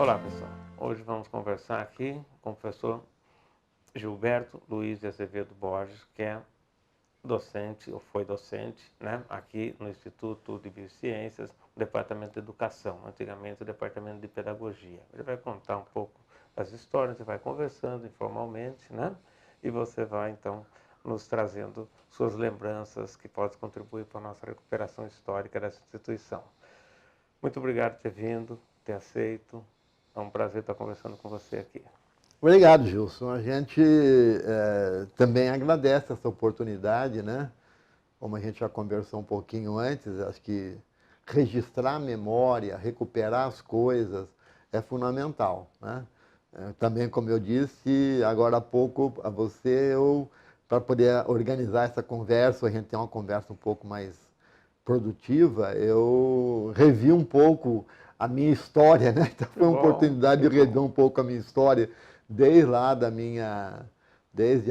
Olá, pessoal. Hoje vamos conversar aqui com o professor Gilberto Luiz de Azevedo Borges, que é docente, ou foi docente, né, aqui no Instituto de Biociências, no Departamento de Educação, antigamente o Departamento de Pedagogia. Ele vai contar um pouco das histórias, você vai conversando informalmente, né, e você vai, então, nos trazendo suas lembranças que podem contribuir para a nossa recuperação histórica dessa instituição. Muito obrigado por ter vindo, ter aceito. É um prazer estar conversando com você aqui. Obrigado, Gilson. A gente também agradece essa oportunidade, né? Como a gente já conversou um pouquinho antes, acho que registrar a memória, recuperar as coisas é fundamental, né? Também, como eu disse agora há pouco a você, para poder organizar essa conversa, a gente ter uma conversa um pouco mais produtiva, eu revi um pouco a minha história, né? Então foi uma oportunidade de rever um pouco a minha história desde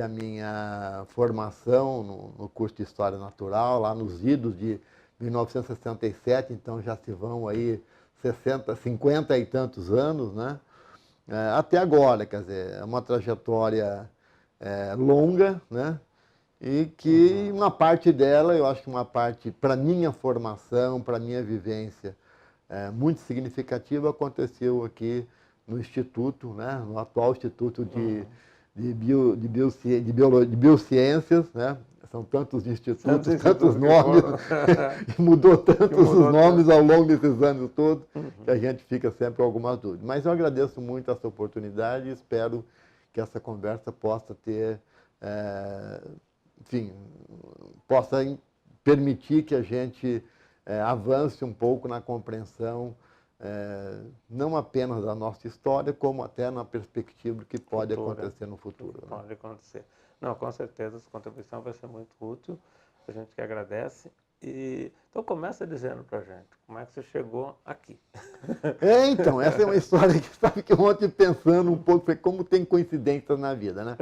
a minha formação no curso de História Natural, lá nos idos de 1967, então já se vão aí 50 e tantos anos, né? Até agora, quer dizer, é uma trajetória longa, né? E que uma parte dela, eu acho que uma parte, para minha formação, para minha vivência, muito significativa, aconteceu aqui no Instituto, né, no atual Instituto de Biociências, né? São tantos institutos, tantos nomes, mudou tantos os nomes ao longo desses anos todos, que a gente fica sempre com algumas dúvidas. Mas eu agradeço muito essa oportunidade e espero que essa conversa possa ter, enfim, possa permitir que a gente avance um pouco na compreensão não apenas da nossa história, como até na perspectiva do que pode acontecer no futuro. Pode acontecer. Não, com certeza, essa contribuição vai ser muito útil, a gente que agradece. Então começa dizendo pra gente, como é que você chegou aqui? Então, essa é uma história que sabe que ontem pensando um pouco, como tem coincidências na vida, né?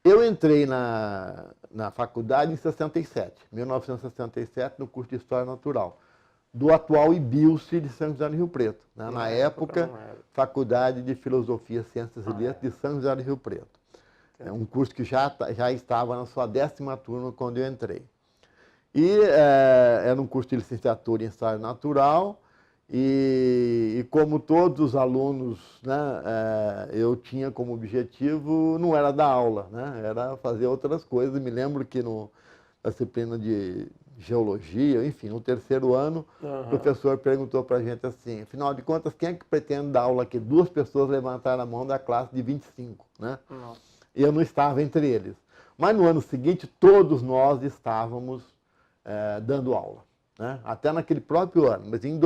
Eu entrei na faculdade em 1967, no curso de História Natural, do atual IBILCE de São José do Rio Preto. Né? Na época, Faculdade de Filosofia, Ciências e Letras de São José do Rio Preto. É um curso que já estava na sua 10ª turma quando eu entrei. E era um curso de licenciatura em História Natural, e como todos os alunos, né, eu tinha como objetivo, não era dar aula, né, era fazer outras coisas. Me lembro que na disciplina de geologia, enfim, no 3º ano, o professor perguntou para a gente assim, afinal de contas, quem é que pretende dar aula aqui? 2 pessoas levantaram a mão da classe de 25, né? E eu não estava entre eles. Mas no ano seguinte, todos nós estávamos dando aula, né? Até naquele próprio ano, mas em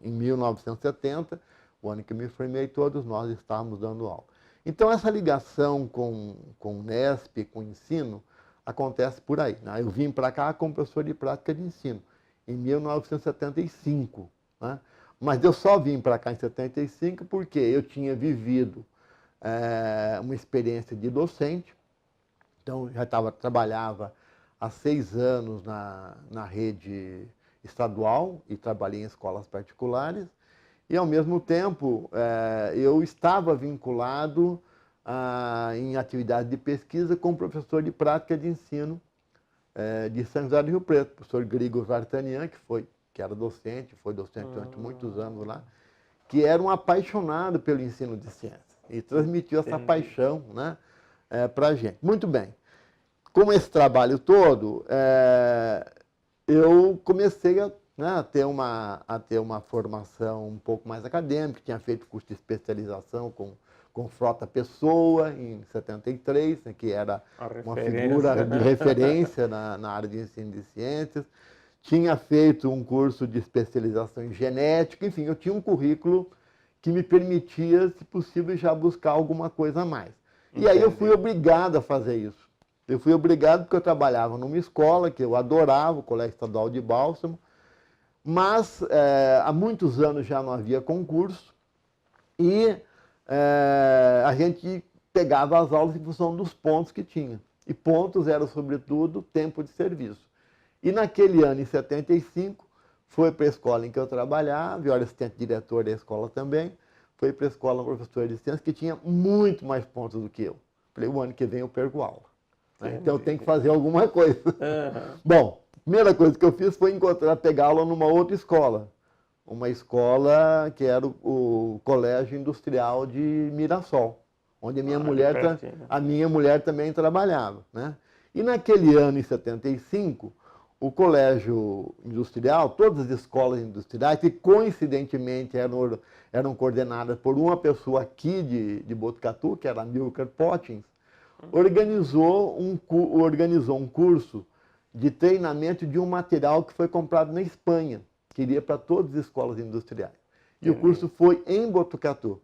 1970, o ano que eu me formei, todos nós estávamos dando aula. Então essa ligação com o Nesp, com o ensino, acontece por aí, né? Eu vim para cá como professor de prática de ensino, em 1975. Né? Mas eu só vim para cá em 75 porque eu tinha vivido uma experiência de docente. Então, trabalhava há 6 anos na rede estadual e trabalhei em escolas particulares. E, ao mesmo tempo, eu estava vinculado em atividade de pesquisa com o professor de prática de ensino de São José do Rio Preto, o professor Grigor Vartanian, que era docente, foi docente durante muitos anos lá, que era um apaixonado pelo ensino de ciências e transmitiu essa paixão, né, para a gente. Muito bem. Com esse trabalho todo, eu comecei a ter uma formação um pouco mais acadêmica, tinha feito curso de especialização com Frota Pessoa, em 73, né, que era uma figura de referência na área de ensino de ciências. Tinha feito um curso de especialização em genética, enfim, eu tinha um currículo que me permitia, se possível, já buscar alguma coisa a mais. E aí eu fui obrigado a fazer isso. Eu fui obrigado porque eu trabalhava numa escola que eu adorava, o Colégio Estadual de Bálsamo, mas há muitos anos já não havia concurso e a gente pegava as aulas em função dos pontos que tinha. E pontos eram, sobretudo, tempo de serviço. E naquele ano, em 75, foi para a escola em que eu trabalhava, eu era assistente diretor da escola também, foi para a escola uma professora de ciências que tinha muito mais pontos do que eu. Falei, o ano que vem eu perco aula. Né? Então eu tenho que fazer alguma coisa. Bom, a primeira coisa que eu fiz foi pegar aula numa outra escola. Uma escola que era o Colégio Industrial de Mirassol, onde a minha mulher também trabalhava. Né? E naquele ano, em 75, o Colégio Industrial, todas as escolas industriais, que coincidentemente eram coordenadas por uma pessoa aqui de Botucatu, que era Amilcar Potins, organizou um curso de treinamento de um material que foi comprado na Espanha, que iria para todas as escolas industriais. E o curso foi em Botucatu,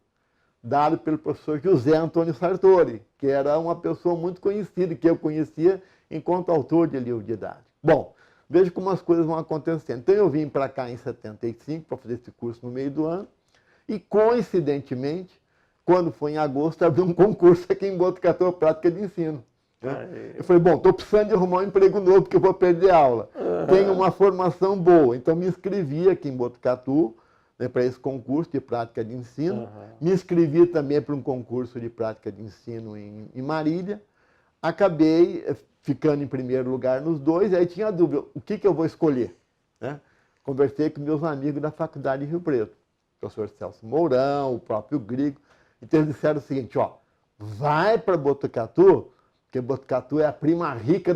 dado pelo professor José Antônio Sartori, que era uma pessoa muito conhecida, que eu conhecia enquanto autor de livro didático. Bom, veja como as coisas vão acontecendo. Então eu vim para cá em 75 para fazer esse curso no meio do ano, e coincidentemente, quando foi em agosto, abriu um concurso aqui em Botucatu, prática de ensino. Né? Eu falei, bom, estou precisando de arrumar um emprego novo, porque eu vou perder aula. Tenho uma formação boa. Então me inscrevi aqui em Botucatu, né, para esse concurso de prática de ensino. Me inscrevi também para um concurso de prática de ensino em Marília. Acabei ficando em primeiro lugar nos dois, e aí tinha a dúvida, o que eu vou escolher? Né? Conversei com meus amigos da Faculdade de Rio Preto, o professor Celso Mourão, o próprio Grigo. Então eles disseram o seguinte, ó, vai para Botucatu, porque Botucatu é a prima rica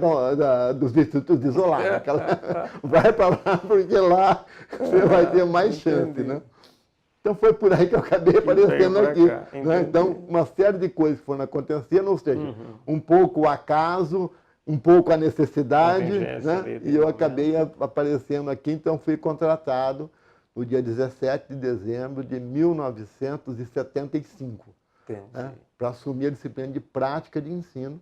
dos distritos isolados. Vai para lá, porque lá você vai ter mais chance. Né? Então foi por aí que eu acabei aparecendo aqui. Né? Então, uma série de coisas que foram acontecendo, ou seja, um pouco o acaso, um pouco a necessidade, né? E eu acabei aparecendo aqui, então fui contratado no dia 17 de dezembro de 1975, né? Para assumir a disciplina de prática de ensino.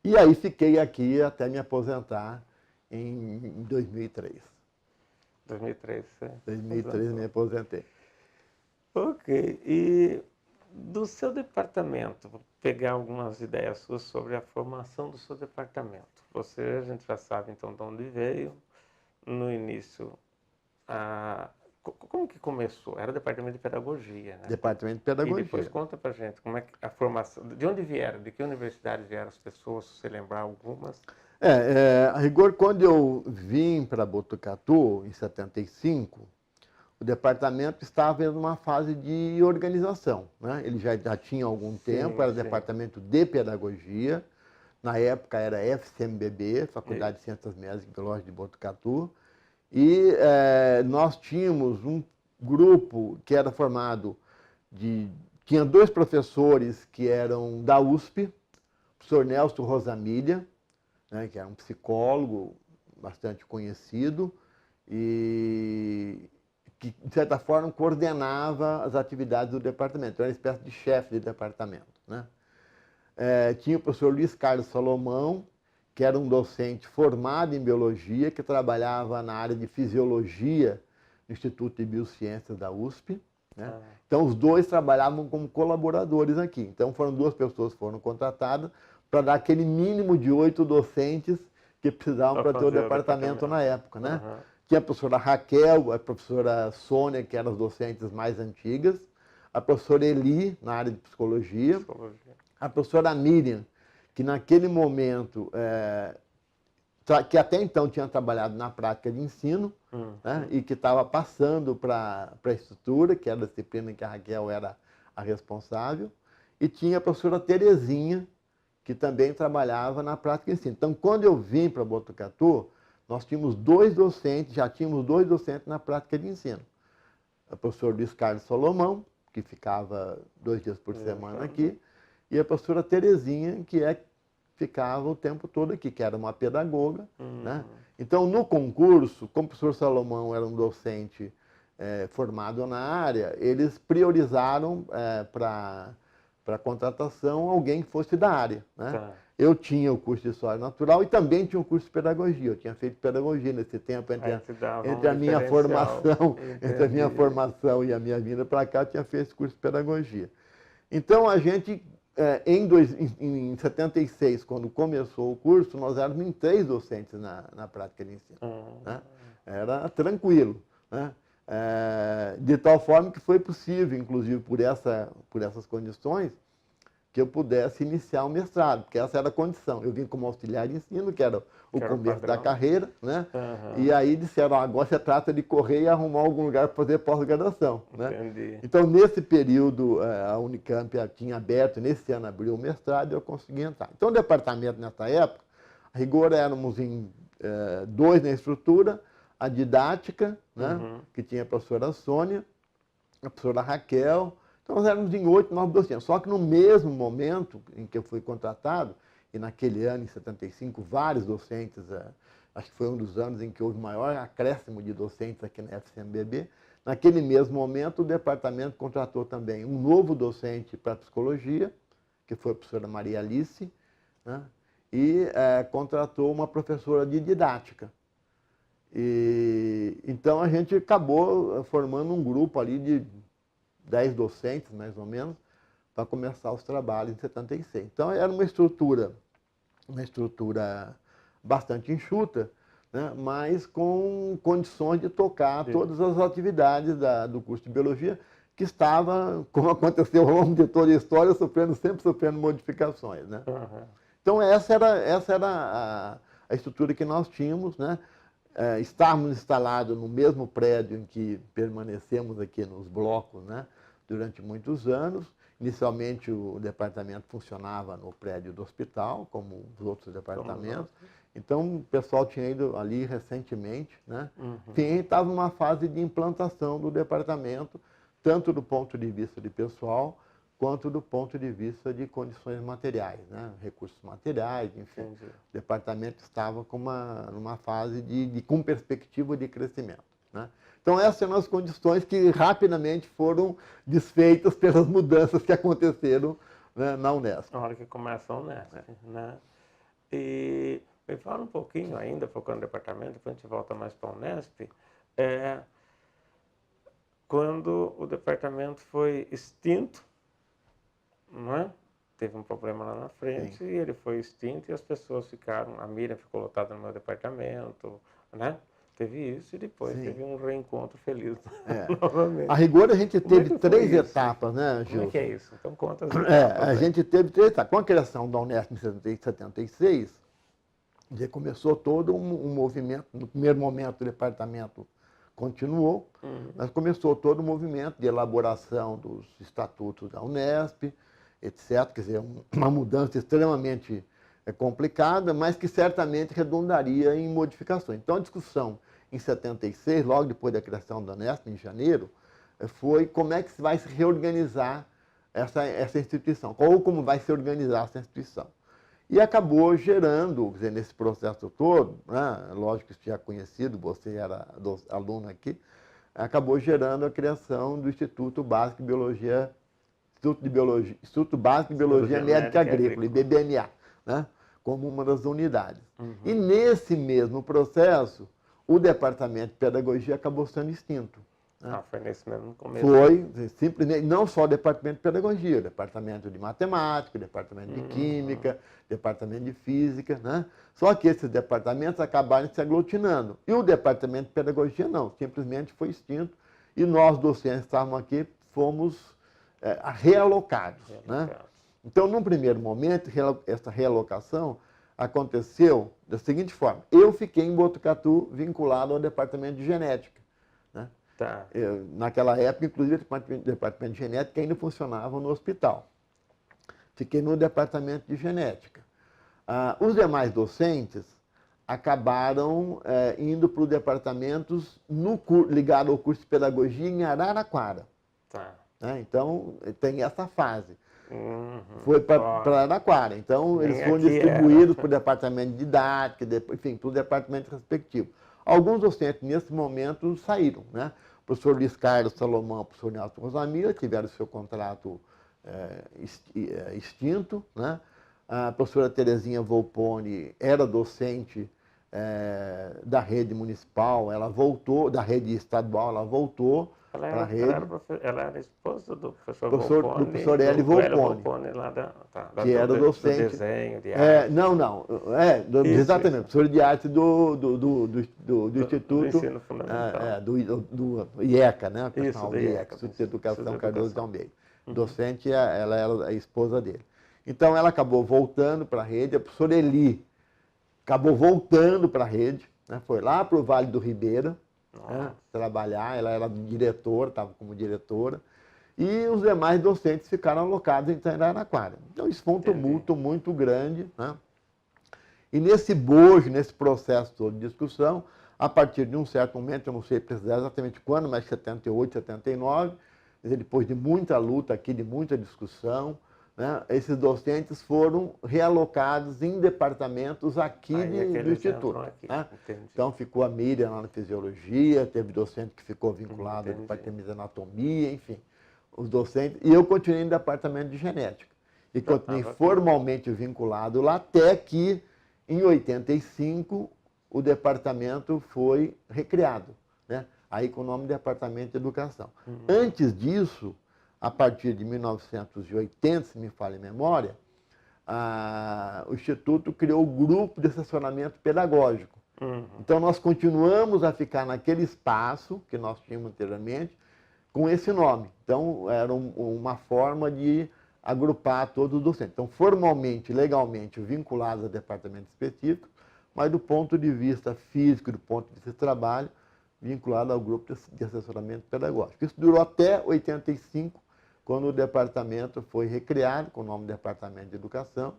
E aí fiquei aqui até me aposentar em 2003. 2003, sim. 2003 me aposentei. Ok. E do seu departamento, vou pegar algumas ideias suas sobre a formação do seu departamento. A gente já sabe então de onde veio. No início, como que começou? Era o departamento de pedagogia, né? Departamento de pedagogia. E depois conta pra gente como é que a formação, de onde vieram, de que universidade vieram as pessoas, se você lembrar algumas? A rigor, quando eu vim para Botucatu, em 75, o departamento estava em uma fase de organização. Né? Ele já tinha algum tempo, era departamento de pedagogia. Na época era FCMBB, Faculdade de Ciências Médicas e Biológicas de Botucatu. E nós tínhamos um grupo que era formado tinha dois professores que eram da USP, o professor Nelson Rosamilha, né, que era um psicólogo bastante conhecido e que, de certa forma, coordenava as atividades do departamento. Era uma espécie de chefe de departamento. Né? Tinha o professor Luiz Carlos Salomão, que era um docente formado em biologia, que trabalhava na área de fisiologia no Instituto de Biociências da USP. Né? Então, os dois trabalhavam como colaboradores aqui. Então, foram duas pessoas que foram contratadas para dar aquele mínimo de 8 docentes que precisavam para ter o departamento na época. Né? Tinha a professora Raquel, a professora Sônia, que eram as docentes mais antigas, a professora Eli, na área de psicologia, a professora Miriam, que naquele momento, que até então tinha trabalhado na prática de ensino, né, e que estava passando para a estrutura, que era a disciplina em que a Raquel era a responsável, e tinha a professora Terezinha, que também trabalhava na prática de ensino. Então, quando eu vim para Botucatu, nós tínhamos já tínhamos dois docentes na prática de ensino. O professor Luiz Carlos Salomão, que ficava 2 dias por semana aqui, e a professora Terezinha, que ficava o tempo todo aqui, que era uma pedagoga. Né? Então, no concurso, como o professor Salomão era um docente formado na área, eles priorizaram para a contratação alguém que fosse da área. Né? Eu tinha o curso de História Natural e também tinha o curso de Pedagogia. Eu tinha feito Pedagogia nesse tempo, entre a minha formação e a minha vinda para cá, eu tinha feito esse curso de Pedagogia. Então, a gente, em 76, quando começou o curso, nós éramos em 3 docentes na prática de ensino. Né? Era tranquilo. Né? De tal forma que foi possível, inclusive por essas condições, que eu pudesse iniciar o mestrado, porque essa era a condição. Eu vim como auxiliar de ensino, que era o começo da carreira, né? Uhum. E aí disseram, agora se trata de correr e arrumar algum lugar para fazer pós-graduação, né? Entendi. Então, nesse período, a Unicamp tinha aberto, nesse ano abriu o mestrado e eu consegui entrar. Então, o departamento, nessa época, a rigor éramos em 2 na estrutura, a didática, né? Que tinha a professora Sônia, a professora Raquel. Então, nós éramos em 8, 9 docentes. Só que no mesmo momento em que eu fui contratado, e naquele ano, em 75, vários docentes, acho que foi um dos anos em que houve maior acréscimo de docentes aqui na FCMBB, naquele mesmo momento o departamento contratou também um novo docente para psicologia, que foi a professora Maria Alice, né? E contratou uma professora de didática. Então a gente acabou formando um grupo ali de 10 docentes, mais ou menos, para começar os trabalhos em 76. Então, era uma estrutura bastante enxuta, né, mas com condições de tocar todas as atividades do curso de Biologia, que estava, como aconteceu ao longo de toda a história, sempre sofrendo modificações, né? Então, essa era a estrutura que nós tínhamos, né? Estávamos instalados no mesmo prédio em que permanecemos aqui nos blocos, né, durante muitos anos. Inicialmente, o departamento funcionava no prédio do hospital, como os outros departamentos. Então, o pessoal tinha ido ali recentemente, né? Enfim, estava numa fase de implantação do departamento, tanto do ponto de vista de pessoal, quanto do ponto de vista de condições materiais, né? Recursos materiais, enfim. Entendi. O departamento estava numa fase com perspectiva de crescimento, né? Então, essas são as condições que rapidamente foram desfeitas pelas mudanças que aconteceram, né, na Unesp. Na hora que começa a Unesp, né? E me fala um pouquinho ainda, focando no departamento, depois a gente volta mais para a Unesp, quando o departamento foi extinto, não é? Teve um problema lá na frente. Sim. E ele foi extinto e as pessoas ficaram, a Miriam ficou lotada no meu departamento, né? Teve isso e depois Sim. teve um reencontro feliz novamente. A rigor a gente teve 3 etapas, né, Gil? Como é que é isso? Então conta as etapas. A gente teve 3 etapas. Com a criação da Unesp em 76, já começou todo um movimento. No primeiro momento o departamento continuou, mas começou todo um movimento de elaboração dos estatutos da Unesp, etc. Quer dizer, uma mudança extremamente complicada, mas que certamente redundaria em modificações. Então, a discussão em 76, logo depois da criação da Unesp, em janeiro, foi como é que vai se reorganizar essa instituição, ou como vai se organizar essa instituição. E acabou gerando, quer dizer, nesse processo todo, né, lógico que isso já é conhecido, você era aluno aqui, acabou gerando a criação do Instituto Básico de Biologia, Instituto Básico de Biologia Médica e Agrícola, IBBMA, né, como uma das unidades. E nesse mesmo processo, o Departamento de Pedagogia acabou sendo extinto. Foi nesse mesmo começo. Foi, simplesmente, não só o Departamento de Pedagogia, o Departamento de Matemática, o Departamento de Química, o Departamento de Física, né? Só que esses departamentos acabaram se aglutinando. E o Departamento de Pedagogia não, simplesmente foi extinto. E nós, docentes que estávamos aqui, fomos realocados, né? Então, num primeiro momento, essa realocação aconteceu da seguinte forma. Eu fiquei em Botucatu vinculado ao Departamento de Genética. Tá. Naquela época, inclusive, o departamento de genética ainda funcionava no hospital. Fiquei no departamento de genética. Os demais docentes acabaram indo para os departamentos ligados ao curso de pedagogia em Araraquara. Tá. Então, tem essa fase. Foi para Araraquara. Então, eles foram distribuídos para o departamento de didática, enfim, para o departamento respectivo. Alguns docentes, nesse momento, saíram, né? O professor Luiz Carlos Salomão e o professor Nelson Rosamila tiveram seu contrato extinto, né? A professora Terezinha Volpone era docente da rede municipal, ela voltou, da rede estadual, ela voltou Ela era esposa do professor do Volpone, professor Hélio Volpone, lá que era o docente. do desenho, de arte. Exatamente, professor de arte do Instituto. Do ensino fundamental. Do IECA, né? Isso, do IECA. Instituto de Educação Cardoso de Almeida. Docente, ela era a esposa dele. Então, ela acabou voltando para a rede, a professora Eli acabou voltando para a rede, né? Foi lá para o Vale do Ribeira, né? Trabalhar, ela era diretora, estava como diretora, e os demais docentes ficaram alocados em Araraquara. Então, isso foi um tumulto muito grande, né? E nesse bojo, nesse processo todo de discussão, a partir de um certo momento, eu não sei precisar exatamente quando, mas 78, 79, depois de muita luta aqui, de muita discussão, né, esses docentes foram realocados em departamentos aqui do Instituto. Aqui, né? Então ficou a Miriam lá na Fisiologia, teve docente que ficou vinculado ao departamento de Anatomia, enfim, os docentes. E eu continuei no departamento de Genética. E continuei formalmente vinculado lá, até que, em 85, o departamento foi recriado, né? Aí com o nome de Departamento de Educação. Antes disso, a partir de 1980, se me falha a memória, o Instituto criou o Grupo de Assessoramento Pedagógico. Então, nós continuamos a ficar naquele espaço que nós tínhamos anteriormente, com esse nome. Então, era uma forma de agrupar todos os docentes. Então, formalmente, legalmente, vinculados a departamentos específicos, mas do ponto de vista físico, do ponto de vista de trabalho, vinculado ao grupo de assessoramento pedagógico. Isso durou até 85, quando o departamento foi recriado com o nome de Departamento de Educação,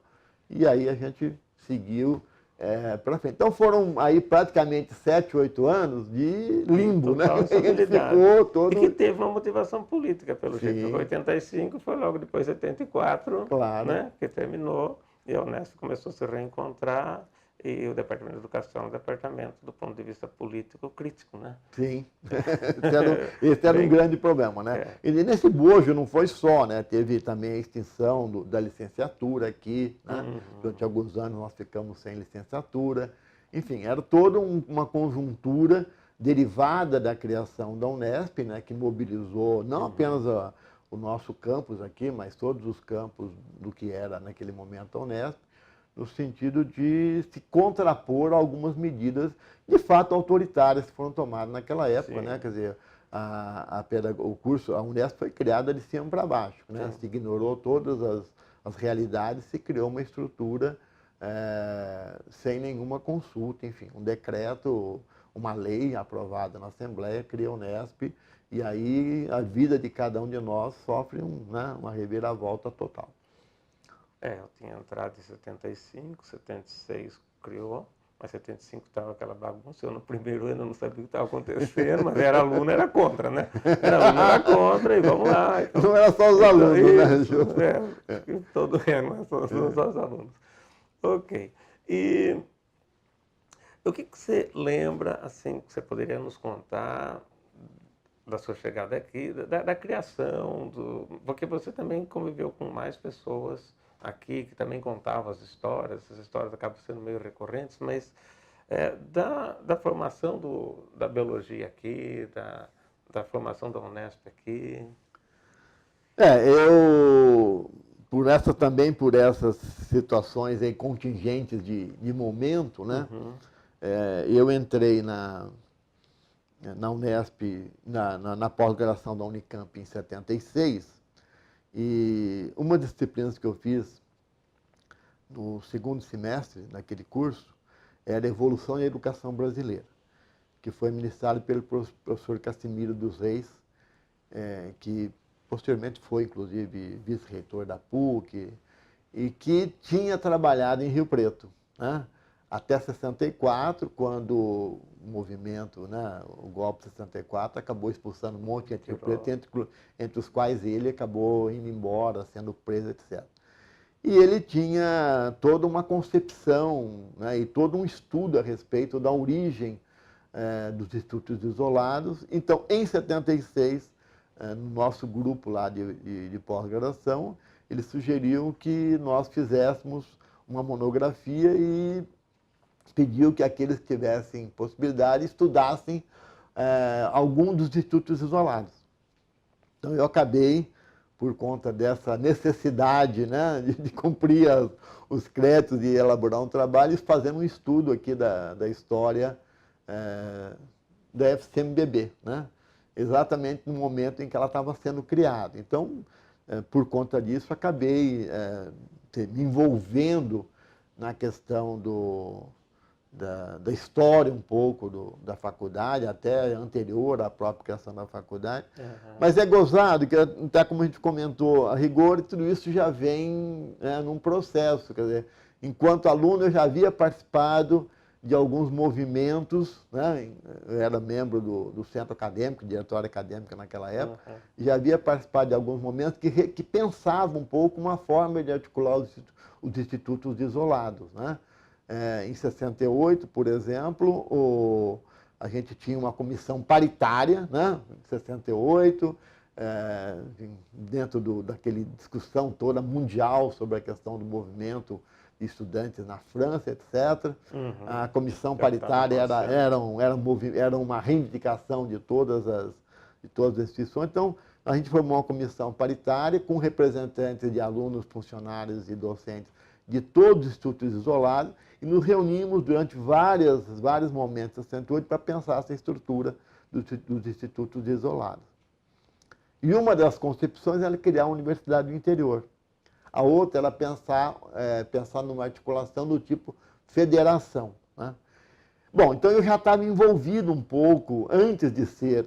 e aí a gente seguiu para frente. Então foram aí praticamente 7, 8 anos de limbo, né? E que teve uma motivação política, pelo jeito. 85 foi logo depois de 84, claro, né? Que terminou, e a Unesp começou a se reencontrar, e o Departamento de Educação é um departamento, do ponto de vista político, crítico, né? Sim, esse era um grande problema, né? E nesse bojo não foi só, né? Teve também a extinção da licenciatura aqui, né? Durante alguns anos nós ficamos sem licenciatura. Enfim, era toda uma conjuntura derivada da criação da Unesp, né? Que mobilizou não apenas o nosso campus aqui, mas todos os campos do que era naquele momento a Unesp, no sentido de se contrapor a algumas medidas, de fato, autoritárias que foram tomadas naquela época, né? Quer dizer, a Unesp foi criada de cima para baixo, né? Se ignorou todas as realidades, se criou uma estrutura sem nenhuma consulta, enfim, um decreto, uma lei aprovada na Assembleia, cria a Unesp, e aí a vida de cada um de nós sofre uma reviravolta total. Eu tinha entrado em 75, 76 criou, mas 75 estava aquela bagunça. Eu no primeiro ano não sabia o que estava acontecendo, mas era aluno, era contra, né? Era aluno, era contra, e vamos lá. Então, não era só os alunos, né? Todo ano, não só os alunos. Ok. E o que você lembra, assim, que você poderia nos contar da sua chegada aqui, da criação, porque você também conviveu com mais pessoas aqui que também contavam as histórias, essas histórias acabam sendo meio recorrentes, mas da formação da biologia aqui, da formação da Unesp aqui. Eu, por essas situações aí contingentes de momento, né? Eu entrei na Unesp, na pós-graduação da Unicamp em 76, e uma das disciplinas que eu fiz no segundo semestre daquele curso era a Evolução e a Educação Brasileira, que foi ministrado pelo professor Cassimiro dos Reis, que posteriormente foi, inclusive, vice-reitor da PUC, e que tinha trabalhado em Rio Preto, né? Até 64, quando o movimento, né, o golpe de 64, acabou expulsando um monte de gente de Rio Preto, entre os quais ele acabou indo embora, sendo preso, etc. E ele tinha toda uma concepção, né, e todo um estudo a respeito da origem dos institutos isolados. Então, em 76, no nosso grupo lá de pós-graduação, ele sugeriu que nós fizéssemos uma monografia e pediu que aqueles que tivessem possibilidade estudassem algum dos institutos isolados. Então eu acabei, por conta dessa necessidade, né, de cumprir os créditos e elaborar um trabalho, fazendo um estudo aqui da história da FCMBB, né? Exatamente no momento em que ela estava sendo criada. Então, por conta disso, acabei me envolvendo na questão da história um pouco da faculdade, até anterior à própria criação da faculdade. Uhum. Mas é gozado, que até como a gente comentou, a rigor, tudo isso já vem num processo. Quer dizer, enquanto aluno, eu já havia participado de alguns movimentos, né? Eu era membro do Centro Acadêmico, diretório acadêmico naquela época, e já havia participado de alguns momentos que pensavam um pouco uma forma de articular os institutos isolados, né? Em 68, por exemplo, a gente tinha uma comissão paritária, né? Em 68, dentro daquela discussão toda mundial sobre a questão do movimento de estudantes na França, etc. Uhum. A comissão paritária era uma reivindicação de todas as instituições. Então, a gente formou uma comissão paritária com representantes de alunos, funcionários e docentes de todos os institutos isolados e nos reunimos durante vários momentos em 68 para pensar essa estrutura dos institutos isolados. E uma das concepções era criar uma universidade do interior. A outra era pensar numa articulação do tipo federação, né? Bom, então eu já estava envolvido um pouco, antes de ser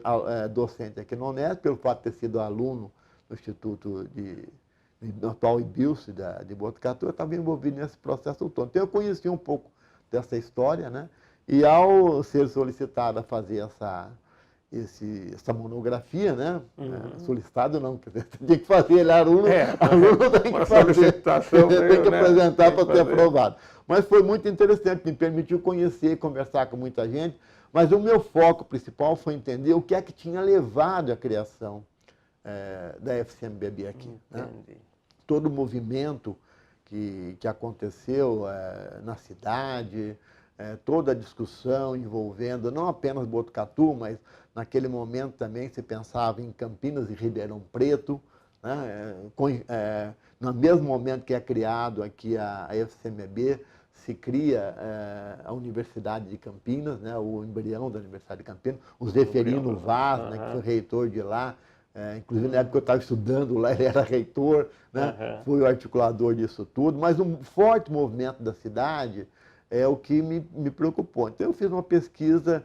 docente aqui na Unesp, pelo fato de ter sido aluno no Instituto no atual IBILSE de Botucatu, eu estava envolvido nesse processo todo. Então eu conheci um pouco dessa história, né? E ao ser solicitado a fazer essa monografia, né? Uhum. Solicitado não, quer dizer, você tem que fazer, ele é aluno tem que fazer, solicitação tem que apresentar para ser aprovado. Mas foi muito interessante, me permitiu conhecer e conversar com muita gente, mas o meu foco principal foi entender o que é que tinha levado à criação da FCMBB aqui. Né? Todo o movimento que aconteceu na cidade, toda a discussão envolvendo não apenas Botucatu, mas naquele momento também se pensava em Campinas e Ribeirão Preto, né? No mesmo momento que é criado aqui a FCMB, se cria a Universidade de Campinas, né? O embrião da Universidade de Campinas, o Zeferino Vaz, né? Que foi reitor de lá, inclusive na época que eu estava estudando lá, ele era reitor, né? Foi o articulador disso tudo, mas um forte movimento da cidade é o que me preocupou. Então eu fiz uma pesquisa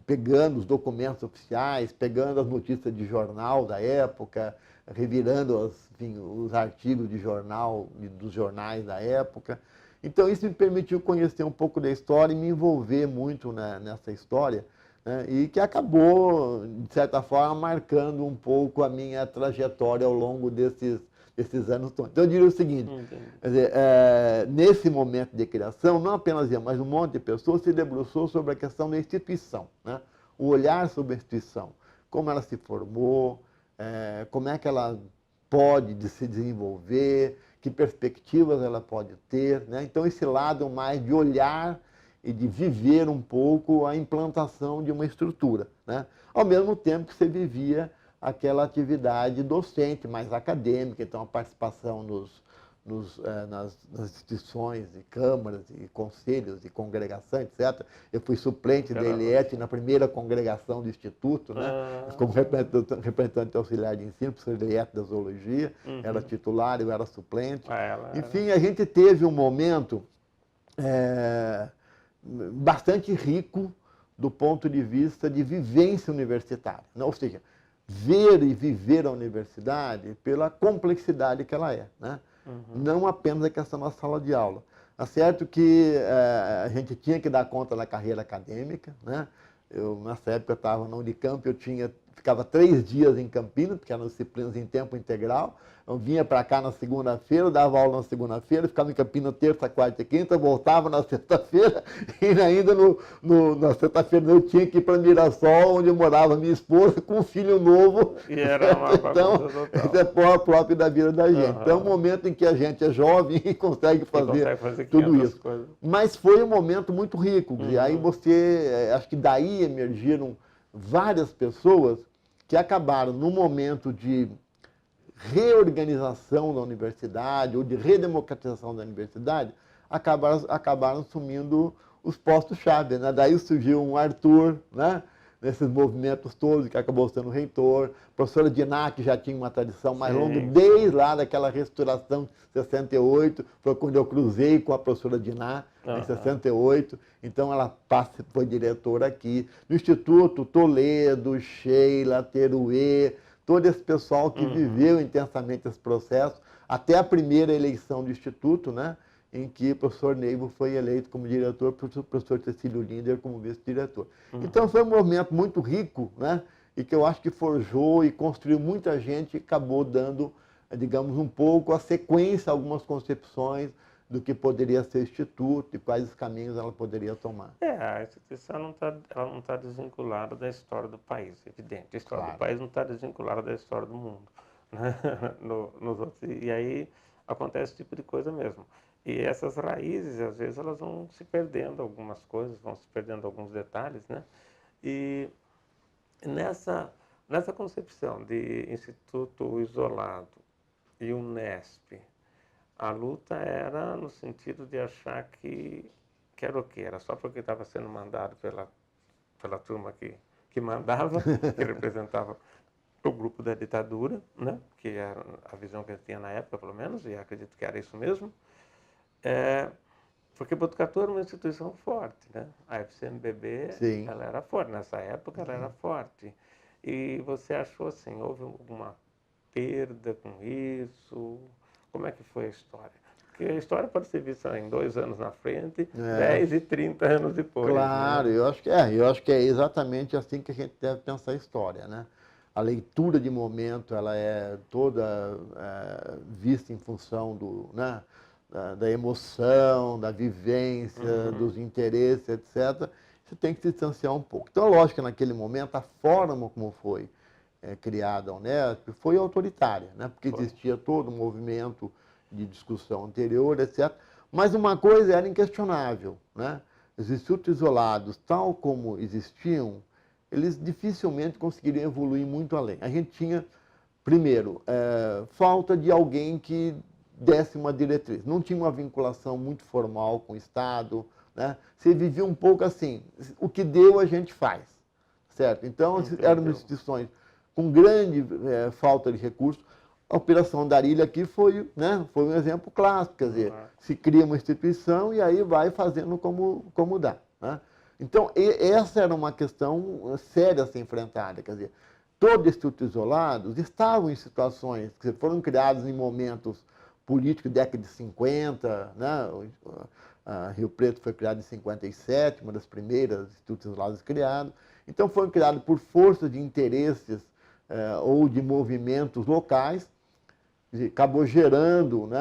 pegando os documentos oficiais, pegando as notícias de jornal da época, revirando os artigos de jornal, dos jornais da época. Então isso me permitiu conhecer um pouco da história e me envolver muito nessa história, né? E que acabou, de certa forma, marcando um pouco a minha trajetória ao longo desses anos todos. Então eu diria o seguinte, quer dizer, nesse momento de criação, não apenas eu, mas um monte de pessoas se debruçou sobre a questão da instituição, né? O olhar sobre a instituição, como ela se formou, como é que ela pode se desenvolver, que perspectivas ela pode ter, né? Então esse lado mais de olhar e de viver um pouco a implantação de uma estrutura, né? Ao mesmo tempo que você vivia aquela atividade docente, mais acadêmica, então a participação nas instituições e câmaras e conselhos e congregação, etc. Eu fui suplente da Eliette na primeira congregação do Instituto, né? Como representante auxiliar de ensino, professor Eliette da Zoologia, era titular, eu era suplente. Enfim, a gente teve um momento bastante rico do ponto de vista de vivência universitária, né? Ou seja, ver e viver a universidade pela complexidade que ela é, né? Não apenas a questão da sala de aula. É certo que a gente tinha que dar conta da carreira acadêmica, né? Nessa época eu estava na Unicamp, ficava 3 dias em Campinas, porque eram disciplinas em tempo integral. Eu vinha para cá na segunda-feira, dava aula na segunda-feira, ficava em Campinas terça, quarta e quinta, voltava na sexta-feira e ainda na sexta-feira eu tinha que ir para Mirassol, onde morava minha esposa, com um filho novo. E era uma então, isso é próprio da vida da gente. Então, é um momento em que a gente é jovem e consegue fazer tudo isso. Coisas. Mas foi um momento muito rico. E aí acho que daí emergiram várias pessoas que acabaram no momento de reorganização da universidade ou de redemocratização da universidade, acabaram assumindo os postos-chave, né? Daí surgiu um Arthur, né? Nesses movimentos todos, que acabou sendo reitor, a professora Diná, que já tinha uma tradição mais longa, desde lá daquela restauração de 68, foi quando eu cruzei com a professora Diná, em 68, então ela foi diretora aqui. No Instituto, Toledo, Sheila, Teruê, todo esse pessoal que viveu intensamente esse processo, até a primeira eleição do Instituto, né? Em que o professor Neivo foi eleito como diretor, o professor Cecílio Linder como vice-diretor. Então foi um movimento muito rico, né? E que eu acho que forjou e construiu muita gente e acabou dando, digamos, um pouco a sequência, algumas concepções do que poderia ser o Instituto e quais os caminhos ela poderia tomar. A instituição não tá desvinculada da história do país, evidente. A história do país não está desvinculada da história do mundo. Né? Nos outros. E aí acontece esse tipo de coisa mesmo. E essas raízes, às vezes, elas vão se perdendo algumas coisas, vão se perdendo alguns detalhes, né? E nessa concepção de instituto isolado e Unesp, a luta era no sentido de achar que era o quê? Era só porque estava sendo mandado pela turma que mandava, que representava o grupo da ditadura, né? Que era a visão que eu tinha na época, pelo menos, e acredito que era isso mesmo. Porque Botucatu era uma instituição forte, né? A FCMBB, Sim. Ela era forte, nessa época ela era forte. E você achou assim, houve alguma perda com isso? Como é que foi a história? Porque a história pode ser vista em 2 anos na frente, 10 e 30 anos depois. Claro, né? eu acho que é exatamente assim que a gente deve pensar a história, né? A leitura de momento, ela é toda vista em função né, da emoção, da vivência, dos interesses, etc. Você tem que se distanciar um pouco. Então, lógico que naquele momento, a forma como foi criada a Unesp foi autoritária, né? Porque existia todo um movimento de discussão anterior, etc. Mas uma coisa era inquestionável, né? Os institutos isolados, tal como existiam, eles dificilmente conseguiriam evoluir muito além. A gente tinha, primeiro, falta de alguém que desse uma diretriz. Não tinha uma vinculação muito formal com o Estado, né? Você vivia um pouco assim, o que deu a gente faz, certo? Então, eram instituições com grande falta de recursos. A Operação Andarilha aqui foi um exemplo clássico, quer dizer, se cria uma instituição e aí vai fazendo como dá, né? Então, essa era uma questão séria a ser enfrentada, quer dizer, todos os institutos isolados estavam em situações que foram criados em momentos políticos, década de 50, né? Rio Preto foi criado em 57, uma das primeiras institutos isolados criados. Então, foram criados por força de interesses ou de movimentos locais, acabou gerando, né,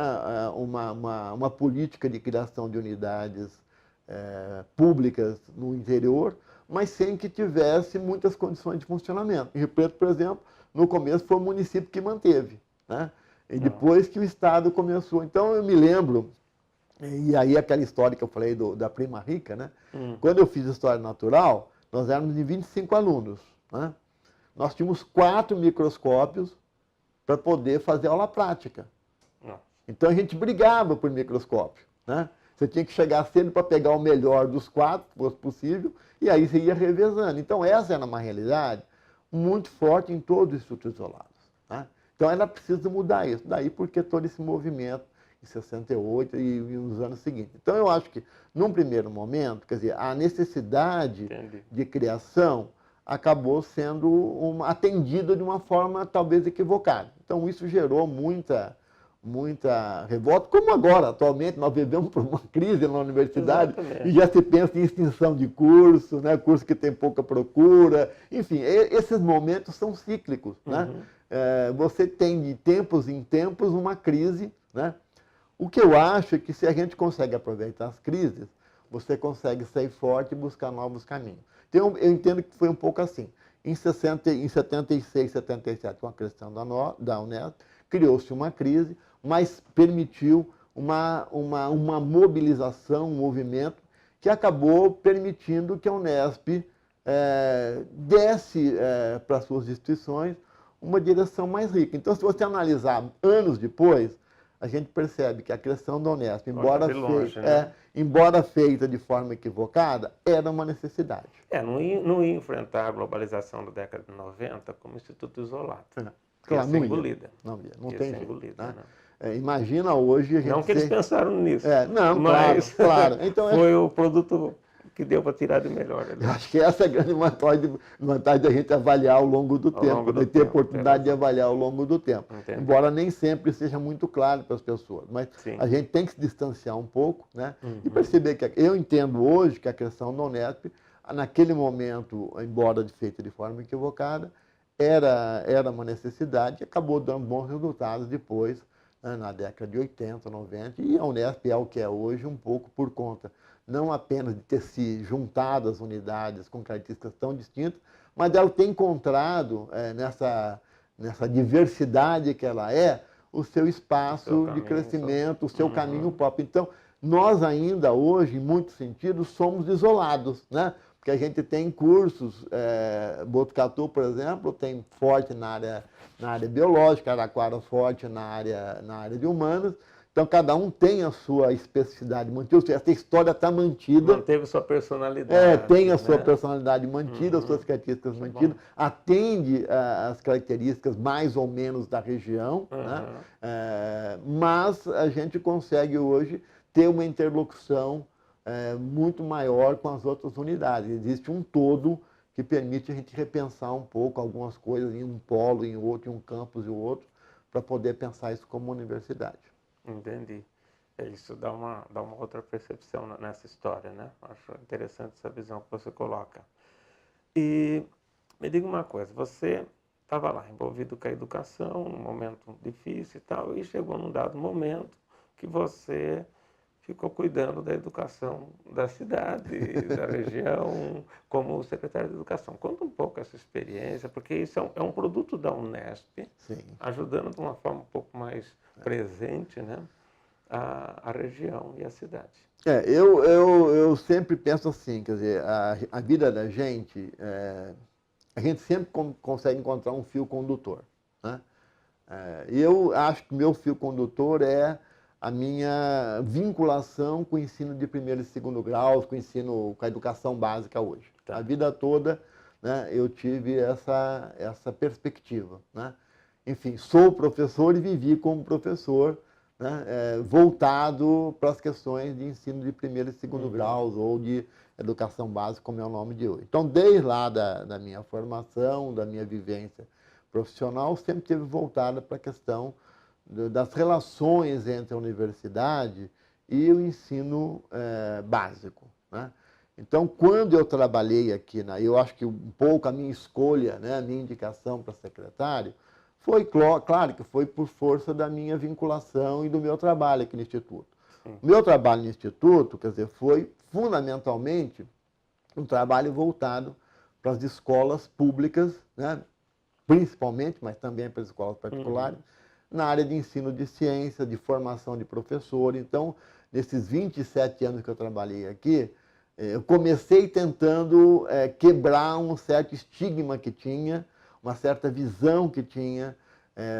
uma política de criação de unidades públicas no interior, mas sem que tivesse muitas condições de funcionamento. Em Rio Preto, por exemplo, no começo foi o município que manteve, né? E depois que o Estado começou. Então, eu me lembro, e aí aquela história que eu falei da prima rica, né? Quando eu fiz História Natural, nós éramos de 25 alunos, né? Nós tínhamos 4 microscópios para poder fazer aula prática. Então a gente brigava por microscópio, né? Você tinha que chegar cedo para pegar o melhor dos 4, se fosse possível, e aí você ia revezando. Então essa era uma realidade muito forte em todos os institutos isolados, né? Então era preciso mudar isso. Daí porque todo esse movimento em 68 e nos anos seguintes. Então eu acho que, num primeiro momento, quer dizer, a necessidade de criação acabou sendo atendida de uma forma talvez equivocada. Então isso gerou muita revolta, como agora, atualmente, nós vivemos por uma crise na universidade. Exatamente. E já se pensa em extinção de curso, né? Curso que tem pouca procura, enfim, esses momentos são cíclicos, né? Você tem de tempos em tempos uma crise, né? O que eu acho é que se a gente consegue aproveitar as crises, você consegue sair forte e buscar novos caminhos. Então, eu entendo que foi um pouco assim. Em 76, 77, com a questão da Unesp, criou-se uma crise, mas permitiu uma mobilização, um movimento que acabou permitindo que a Unesp desse para as suas instituições uma direção mais rica. Então, se você analisar anos depois, a gente percebe que a criação da Unesp, embora feita de forma equivocada, era uma necessidade. Não ia enfrentar a globalização da década de 90 como instituto isolado. Claro, ia ser engolida. Não tem jeito. Engolida, né? Imagina hoje a gente... Não que eles pensaram nisso. Não, mas claro. Então, foi o produto que deu para tirar de melhor. Eu acho que essa é a grande vantagem da gente avaliar ao longo do tempo, de ter oportunidade de avaliar ao longo do tempo. Entendi. Embora nem sempre seja muito claro para as pessoas. Mas Sim. a gente tem que se distanciar um pouco, né? E perceber que eu entendo hoje que a criação da Unesp, naquele momento, embora feita de forma equivocada, era uma necessidade e acabou dando bons resultados depois, né, na década de 80, 90. E a Unesp é o que é hoje um pouco por conta não apenas de ter se juntado as unidades com características tão distintas, mas dela ter encontrado nessa diversidade que ela o seu espaço de crescimento, o seu caminho próprio. Então, nós ainda hoje, em muitos sentidos, somos isolados, né? Porque a gente tem cursos, Botucatu, por exemplo, tem forte na área biológica, Araraquara forte na área de humanas. Então, cada um tem a sua especificidade mantida, essa história está mantida. Manteve sua personalidade. Tem a sua personalidade mantida, as suas características mantidas, atende às características mais ou menos da região, né? Mas a gente consegue hoje ter uma interlocução muito maior com as outras unidades. Existe um todo que permite a gente repensar um pouco algumas coisas em um polo, em outro, em um campus e outro, para poder pensar isso como universidade. Entendi. Isso dá uma outra percepção nessa história, né? Acho interessante essa visão que você coloca. E me diga uma coisa, você estava lá envolvido com a educação, num momento difícil e tal, e chegou num dado momento que você ficou cuidando da educação da cidade, da região, como secretário de educação. Conta um pouco essa experiência, porque isso é um produto da Unesp, Sim. Ajudando de uma forma um pouco mais presente, né, a região e a cidade. Eu sempre penso assim, quer dizer, a vida da gente, a gente sempre consegue encontrar um fio condutor, né? E eu acho que o meu fio condutor é a minha vinculação com o ensino de primeiro e segundo grau, com a educação básica hoje. Tá. A vida toda, né, eu tive essa perspectiva, né? Enfim, sou professor e vivi como professor, né, voltado para as questões de ensino de primeiro e segundo graus ou de educação básica, como é o nome de hoje. Então, desde lá da minha formação, da minha vivência profissional, sempre esteve voltada para a questão das relações entre a universidade e o ensino básico, né? Então, quando eu trabalhei aqui, eu acho que um pouco a minha escolha, né, a minha indicação para secretário, foi, claro que foi por força da minha vinculação e do meu trabalho aqui no Instituto. O meu trabalho no Instituto, quer dizer, foi fundamentalmente um trabalho voltado para as escolas públicas, né, principalmente, mas também para as escolas particulares, na área de ensino de ciência, de formação de professor. Então, nesses 27 anos que eu trabalhei aqui, eu comecei tentando quebrar um certo estigma que tinha, uma certa visão que tinha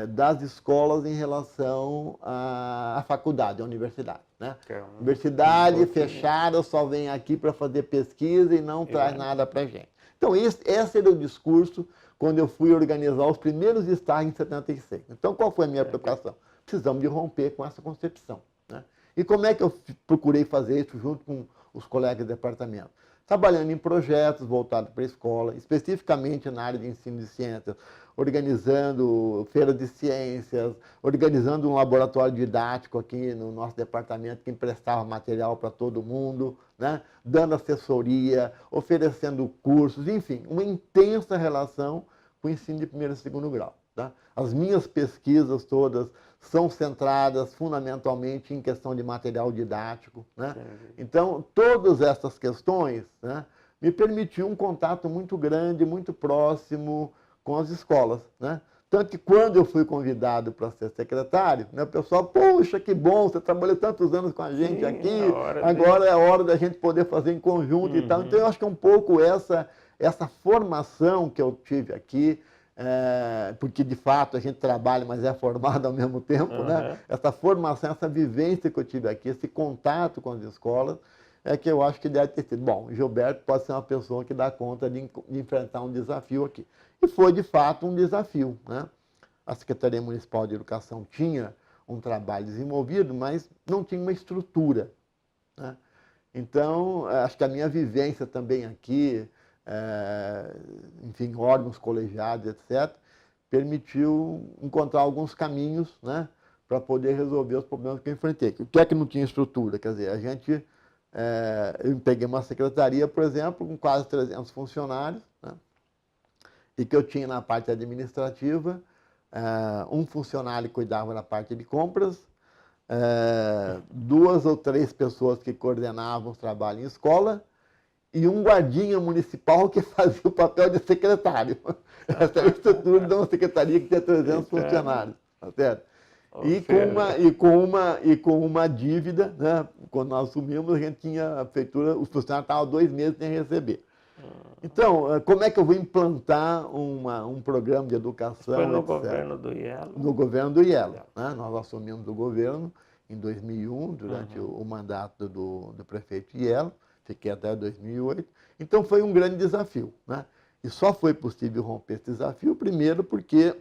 das escolas em relação à faculdade, à universidade, né? Universidade fechada, só vem aqui para fazer pesquisa e não traz nada para a gente. Então, esse era o discurso quando eu fui organizar os primeiros estágios em 76. Então, qual foi a minha preocupação? Precisamos de romper com essa concepção, né? E como é que eu procurei fazer isso junto com os colegas de departamento? Trabalhando em projetos voltados para a escola, especificamente na área de ensino de ciências, organizando feiras de ciências, organizando um laboratório didático aqui no nosso departamento que emprestava material para todo mundo, né? Dando assessoria, oferecendo cursos, enfim, uma intensa relação com o ensino de primeiro e segundo grau. Tá? As minhas pesquisas todas são centradas fundamentalmente em questão de material didático, né? Então, todas essas questões, né, me permitiam um contato muito grande, muito próximo com as escolas, né? Tanto que quando eu fui convidado para ser secretário, né, o pessoal, poxa, que bom, você trabalhou tantos anos com a gente Sim, aqui, agora é a hora da gente poder fazer em conjunto e tal. Então, eu acho que é um pouco essa formação que eu tive aqui, porque de fato a gente trabalha, mas é formado ao mesmo tempo, né? Essa formação, essa vivência que eu tive aqui, esse contato com as escolas, é que eu acho que deve ter sido. Bom, o Gilberto pode ser uma pessoa que dá conta de enfrentar um desafio aqui. E foi, de fato, um desafio, né? A Secretaria Municipal de Educação tinha um trabalho desenvolvido, mas não tinha uma estrutura, né? Então, acho que a minha vivência também aqui, enfim, órgãos colegiados, etc., permitiu encontrar alguns caminhos, né, para poder resolver os problemas que eu enfrentei. O que é que não tinha estrutura? Quer dizer, eu peguei uma secretaria, por exemplo, com quase 300 funcionários, né, e que eu tinha na parte administrativa, um funcionário que cuidava da parte de compras, 2 ou 3 pessoas que coordenavam os trabalhos em escola e um guardinha municipal que fazia o papel de secretário. Essa é a estrutura de uma secretaria que tinha 300 funcionários, tá certo? E com uma dívida, né? Quando nós assumimos, a gente tinha a prefeitura, os funcionários estavam 2 meses sem receber. Então, como é que eu vou implantar um programa de educação? Foi no etc. governo do IELO? No governo do IELO. Né? Nós assumimos o governo em 2001, durante o mandato do prefeito IELO, fiquei até 2008. Então, foi um grande desafio, né? E só foi possível romper esse desafio, primeiro, porque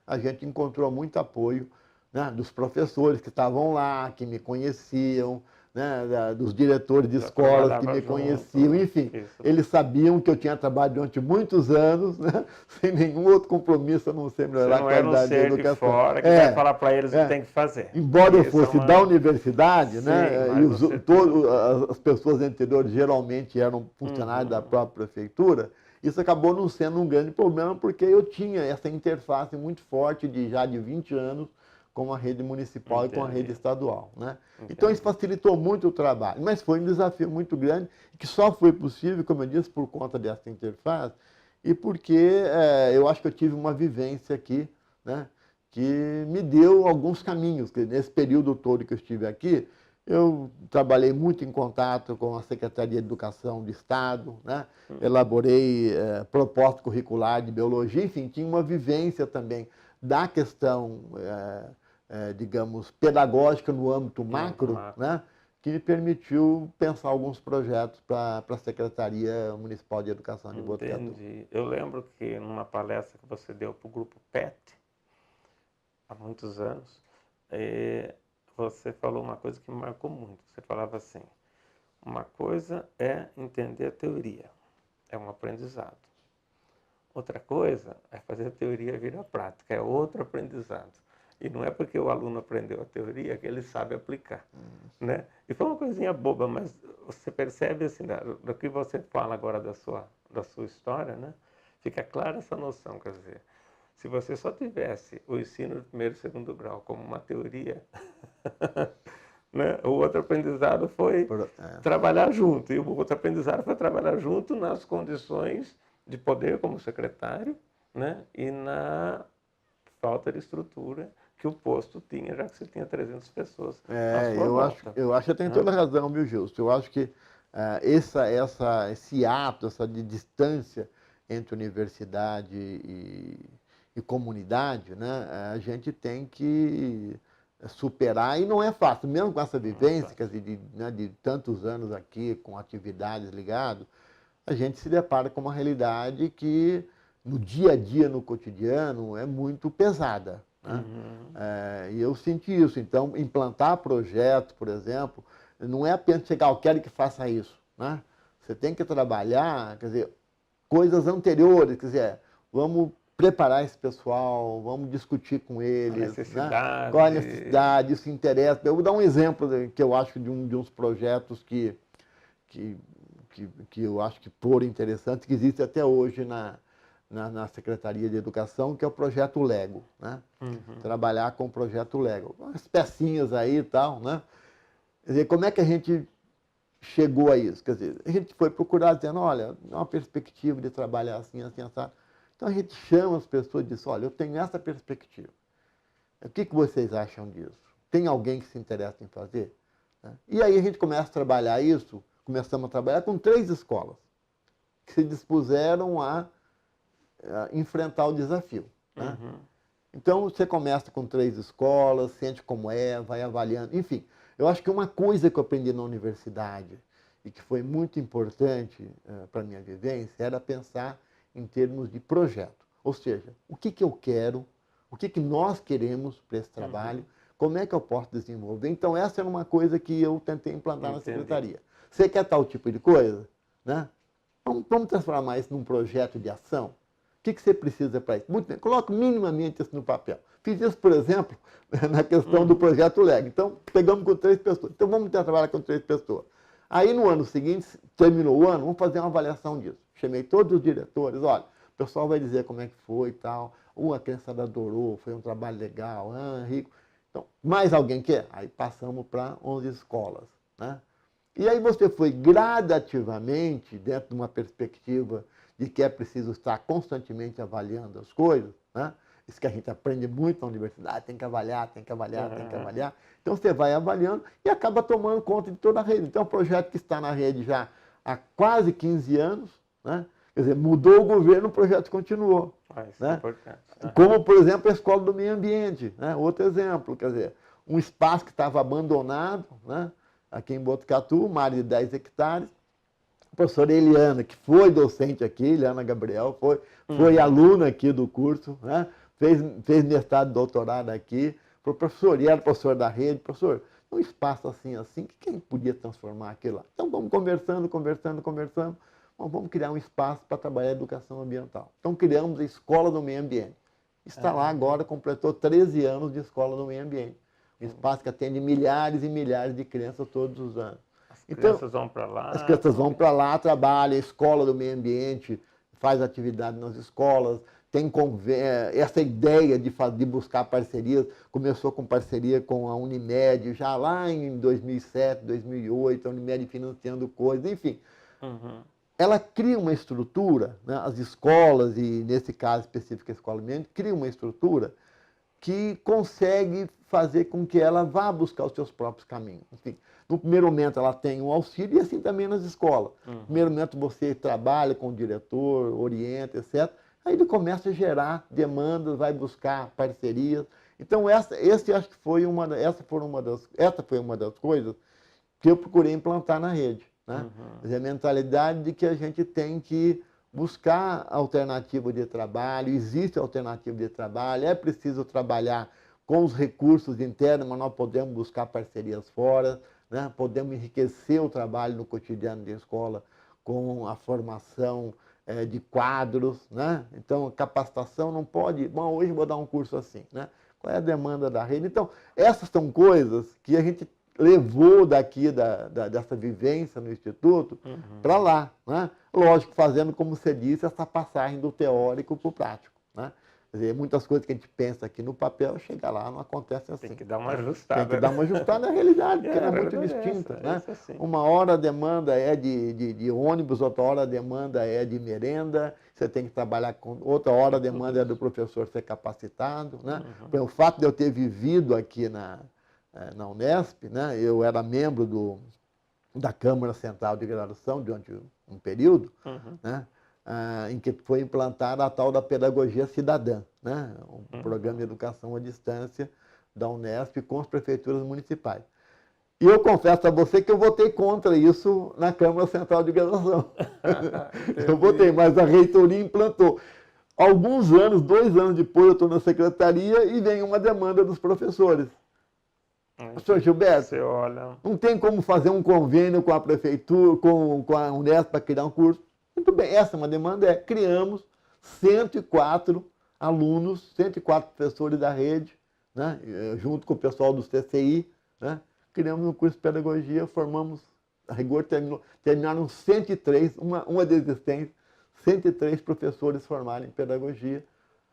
a gente encontrou muito apoio, né, dos professores que estavam lá, que me conheciam, né, dos diretores de escolas que me conheciam, enfim, eles sabiam que eu tinha trabalhado durante muitos anos, né, sem nenhum outro compromisso a não ser melhorar a qualidade da educação. De fora que vai falar para eles o que tem que fazer. Embora eu fosse da universidade, né, e as pessoas anteriores geralmente eram funcionários da própria prefeitura, isso acabou não sendo um grande problema, porque eu tinha essa interface muito forte já de 20 anos com a rede municipal e com a rede estadual, né? Então isso facilitou muito o trabalho, mas foi um desafio muito grande, que só foi possível, como eu disse, por conta dessa interface e porque eu acho que eu tive uma vivência aqui, né, que me deu alguns caminhos, que nesse período todo que eu estive aqui, eu trabalhei muito em contato com a Secretaria de Educação do Estado, né? Elaborei proposta curricular de biologia, enfim, tinha uma vivência também da questão, digamos, pedagógica no âmbito macro, né? Que me permitiu pensar alguns projetos para a Secretaria Municipal de Educação de Botucatu. Entendi. Eu lembro que numa palestra que você deu para o Grupo PET, há muitos anos, você falou uma coisa que me marcou muito. Você falava assim, uma coisa é entender a teoria, é um aprendizado. Outra coisa é fazer a teoria virar prática, é outro aprendizado. E não é porque o aluno aprendeu a teoria que ele sabe aplicar, né? E foi uma coisinha boba, mas você percebe assim, do que você fala agora da sua história, né? Fica clara essa noção, quer dizer, se você só tivesse o ensino de primeiro e segundo grau como uma teoria, né? O outro aprendizado foi trabalhar junto, e o outro aprendizado foi trabalhar junto nas condições de poder como secretário, né? E na falta de estrutura que o posto tinha, já que você tinha 300 pessoas à sua volta. Eu acho que tem toda a razão, viu, Gilson? Eu acho que esse ato, essa distância entre universidade e comunidade, né, a gente tem que superar, e não é fácil, mesmo com essa vivência, quer dizer, de tantos anos aqui, com atividades ligadas, a gente se depara com uma realidade que, no dia a dia, no cotidiano, é muito pesada, né? E eu senti isso. Então, implantar projetos, por exemplo, não é apenas chegar, eu quero que faça isso, né? Você tem que trabalhar, quer dizer, coisas anteriores, quer dizer, vamos preparar esse pessoal, vamos discutir com eles, né? Qual a necessidade, isso interessa. Eu vou dar um exemplo que eu acho de uns projetos que eu acho que foram interessantes, que existe até hoje na Secretaria de Educação, que é o projeto Lego, né? Trabalhar com o projeto Lego. Umas pecinhas aí e tal, né? Quer dizer, como é que a gente chegou a isso? Quer dizer, a gente foi procurar dizendo, olha, uma perspectiva de trabalhar assim, assim, assim. Então a gente chama as pessoas e diz, olha, eu tenho essa perspectiva. O que vocês acham disso? Tem alguém que se interessa em fazer? E aí a gente começa a trabalhar isso, começamos a trabalhar com 3 escolas que se dispuseram a enfrentar o desafio. Né? Uhum. Então você começa com 3 escolas, sente como é, vai avaliando, enfim. Eu acho que uma coisa que eu aprendi na universidade e que foi muito importante para a minha vivência era pensar em termos de projeto. Ou seja, o que eu quero, o que nós queremos para esse trabalho, como é que eu posso desenvolver. Então essa era uma coisa que eu tentei implantar na secretaria. Você quer tal tipo de coisa? Né? Vamos transformar isso num projeto de ação? O que você precisa para isso? Muito bem, coloque minimamente isso no papel. Fiz isso, por exemplo, na questão do projeto LEG. Então, pegamos com 3 pessoas. Então, vamos trabalhar com 3 pessoas. Aí, no ano seguinte, terminou o ano, vamos fazer uma avaliação disso. Chamei todos os diretores, olha, o pessoal vai dizer como é que foi e tal. A criançada adorou, foi um trabalho legal, rico. Então, mais alguém quer? Aí passamos para 11 escolas. Né? E aí você foi gradativamente, dentro de uma perspectiva de que é preciso estar constantemente avaliando as coisas, né? Isso que a gente aprende muito na universidade, tem que avaliar, tem que avaliar, tem que avaliar. Então você vai avaliando e acaba tomando conta de toda a rede. Então é um projeto que está na rede já há quase 15 anos, né? Quer dizer, mudou o governo, o projeto continuou. Isso né? é importante. Como, por exemplo, a Escola do Meio Ambiente, né? Outro exemplo, quer dizer, um espaço que estava abandonado, né? Aqui em Botucatu, uma área de 10 hectares, a professora Eliana, que foi docente aqui, Eliana Gabriel, foi aluna aqui do curso, né? fez mestrado e doutorado aqui, foi professor, e era professor da rede, professor, um espaço assim, quem podia transformar aquilo lá? Então vamos conversando, bom, vamos criar um espaço para trabalhar a educação ambiental. Então criamos a Escola do Meio Ambiente. Está lá agora, completou 13 anos de Escola do Meio Ambiente. Um espaço que atende milhares e milhares de crianças todos os anos. As crianças vão para lá. As crianças vão para lá, trabalham, a Escola do Meio Ambiente, faz atividade nas escolas, tem essa ideia de buscar parcerias, começou com parceria com a Unimed, já lá em 2007, 2008, a Unimed financiando coisas, enfim. Ela cria uma estrutura, né, as escolas, e nesse caso específico a Escola do Meio Ambiente, cria uma estrutura que consegue fazer com que ela vá buscar os seus próprios caminhos. Enfim, no primeiro momento ela tem um auxílio, e assim também nas escolas. No primeiro momento você trabalha com o diretor, orienta, etc. Aí ele começa a gerar demandas, vai buscar parcerias. Então essa foi uma das coisas que eu procurei implantar na rede. Né? A mentalidade de que a gente tem que buscar alternativa de trabalho, existe alternativa de trabalho, é preciso trabalhar com os recursos internos, mas nós podemos buscar parcerias fora, né? Podemos enriquecer o trabalho no cotidiano da escola com a formação de quadros. Né? Então, a capacitação não pode... Bom, hoje eu vou dar um curso assim. Né? Qual é a demanda da rede? Então, essas são coisas que a gente levou daqui dessa vivência no Instituto para lá. Né? Lógico, fazendo, como você disse, essa passagem do teórico para o prático. Né? Quer dizer, muitas coisas que a gente pensa aqui no papel, chega lá, não acontece assim. Tem que dar uma ajustada. Tem que dar uma ajustada na realidade, porque ela é muito distinta. Né? Assim. Uma hora a demanda é de ônibus, outra hora a demanda é de merenda, você tem que trabalhar com... Outra hora a demanda é do professor ser capacitado. Né? O fato de eu ter vivido aqui na Unesp, né? Eu era membro da Câmara Central de Graduação durante um período, né? Em que foi implantada a tal da pedagogia cidadã, né? Um programa de educação à distância da Unesp com as prefeituras municipais. E eu confesso a você que eu votei contra isso na Câmara Central de Graduação. Eu votei, mas a reitoria implantou. Alguns anos, 2 anos depois, eu estou na secretaria e vem uma demanda dos professores. Senhor Gilberto, não tem como fazer um convênio com a prefeitura, com a Unesp para criar um curso? Muito bem, essa é uma demanda, criamos 104 alunos, 104 professores da rede, né, junto com o pessoal dos TCI, né, criamos um curso de pedagogia, formamos, a rigor terminaram 103, uma desistência, 103 professores formaram em pedagogia,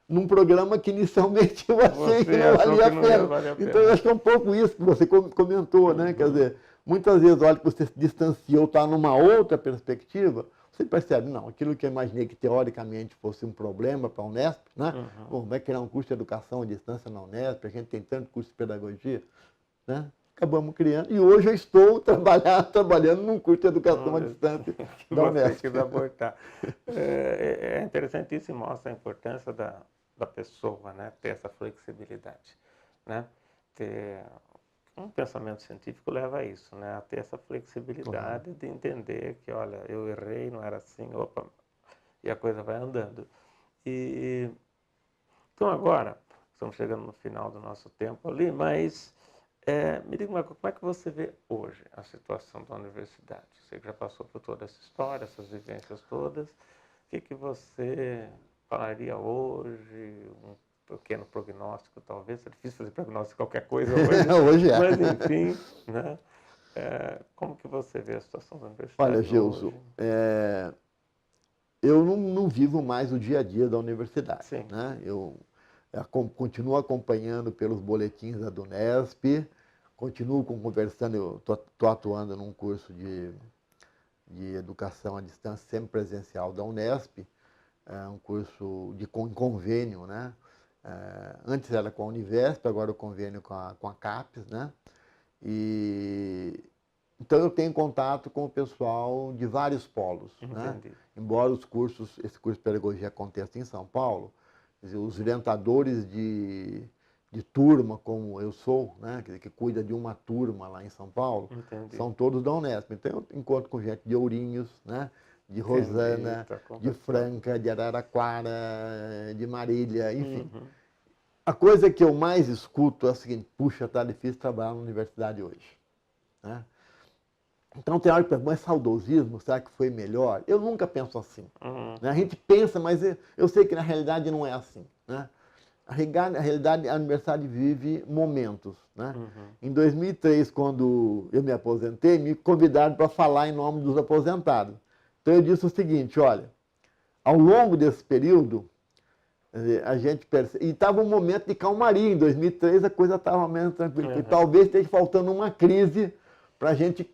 num programa que inicialmente eu achei que não valia a pena. Então, eu acho que é um pouco isso que você comentou, né? Quer dizer, muitas vezes, olha que você se distanciou, está numa outra perspectiva, você percebe, não, aquilo que eu imaginei que teoricamente fosse um problema para a Unesp, né? Bom, vai criar um curso de educação à distância na Unesp, a gente tem tanto curso de pedagogia, né? Acabamos criando, e hoje eu estou trabalhando num curso de educação à distância que da você Unesp. quis abortar. É interessantíssimo, mostra a importância da pessoa, né? Ter essa flexibilidade, né? Ter um pensamento científico leva a isso, né? A ter essa flexibilidade de entender que, olha, eu errei, não era assim, opa, e a coisa vai andando. Então agora, estamos chegando no final do nosso tempo ali, mas me diga uma coisa, como é que você vê hoje a situação da universidade? Você que já passou por toda essa história, essas vivências todas, o que você falaria hoje? Um pequeno prognóstico, talvez. É difícil fazer prognóstico de qualquer coisa hoje, Hoje é. mas enfim, né? Como que você vê a situação da universidade Olha, hoje? Gilson, eu não vivo mais o dia a dia da universidade. Sim. Né? Eu continuo acompanhando pelos boletins da Unesp, continuo conversando, eu estou atuando num curso de educação à distância semipresencial da Unesp, um curso em convênio, né? Antes era com a Univesp, agora o convênio com a CAPES, né? Então eu tenho contato com o pessoal de vários polos, né? Embora esse curso de pedagogia aconteça em São Paulo, os orientadores de turma, como eu sou, né? Que cuida de uma turma lá em São Paulo, são todos da Unesp. Então eu encontro com gente de Ourinhos, né? De Rosana, de Franca, de Araraquara, de Marília, enfim. A coisa que eu mais escuto é a seguinte: puxa, está difícil trabalhar na universidade hoje. Né? Então tem hora que pergunta, mas saudosismo, será que foi melhor? Eu nunca penso assim. Né? A gente pensa, mas eu sei que na realidade não é assim. Né? Na realidade, a universidade vive momentos. Né? Em 2003, quando eu me aposentei, me convidaram para falar em nome dos aposentados. Então eu disse o seguinte: olha, ao longo desse período, a gente percebe. E estava um momento de calmaria. Em 2003 a coisa estava menos tranquila. Talvez esteja faltando uma crise para a gente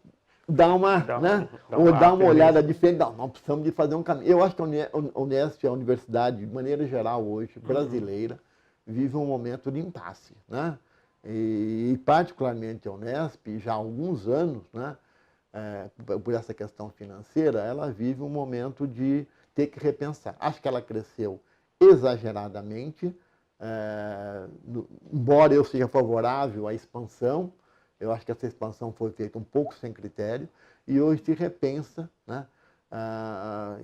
dar uma olhada diferente. Não precisamos de fazer um caminho. Eu acho que a Unesp, a universidade, de maneira geral hoje, brasileira, vive um momento de impasse. Né? E particularmente a Unesp, já há alguns anos, né? Por essa questão financeira, ela vive um momento de ter que repensar. Acho que ela cresceu exageradamente, embora eu seja favorável à expansão, eu acho que essa expansão foi feita um pouco sem critério, e hoje se repensa, né,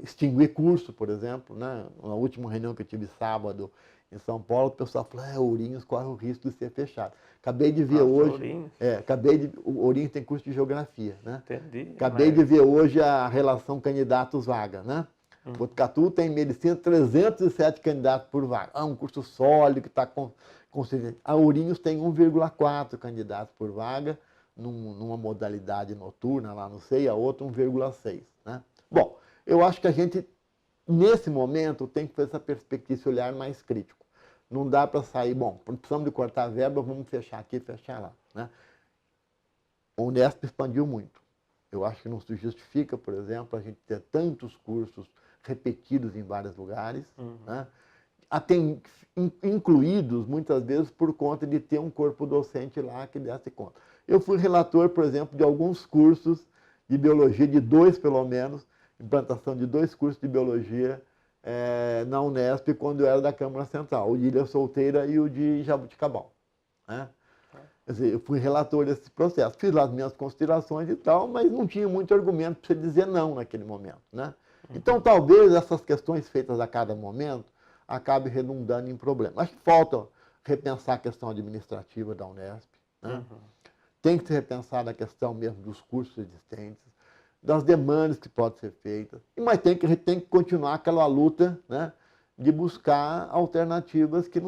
extinguir curso, por exemplo. Né? Na última reunião que eu tive sábado em São Paulo, o pessoal falou: Ourinhos corre o risco de ser fechado. Acabei de ver hoje. O Ourinhos tem curso de geografia. Né? Entendi. Acabei de ver hoje a relação candidatos-vaga. Né? Botucatu tem medicina 307 candidatos por vaga. Um curso sólido que está concedendo. A Ourinhos tem 1,4 candidatos por vaga, numa modalidade noturna, lá não sei, a outra 1,6. Né? Bom, eu acho que a gente, nesse momento, tem que ter essa perspectiva, esse olhar mais crítico. Não dá para sair, precisamos de cortar a verba, vamos fechar aqui, fechar lá. Né? O Unesp expandiu muito. Eu acho que não se justifica, por exemplo, a gente ter tantos cursos repetidos em vários lugares, né? Até incluídos, muitas vezes, por conta de ter um corpo docente lá que desse conta. Eu fui relator, por exemplo, de alguns cursos de biologia, de 2 pelo menos, implantação de 2 cursos de biologia na Unesp, quando eu era da Câmara Central, o de Ilha Solteira e o de Jabuticabal. Né? Quer dizer, eu fui relator desse processo, fiz lá as minhas considerações e tal, mas não tinha muito argumento para você dizer não naquele momento. Né? Então, talvez essas questões feitas a cada momento acabem redundando em problemas. Acho que falta repensar a questão administrativa da Unesp. Né? Tem que se repensar a questão mesmo dos cursos existentes, das demandas que podem ser feitas, mas tem que continuar aquela luta, né, de buscar alternativas que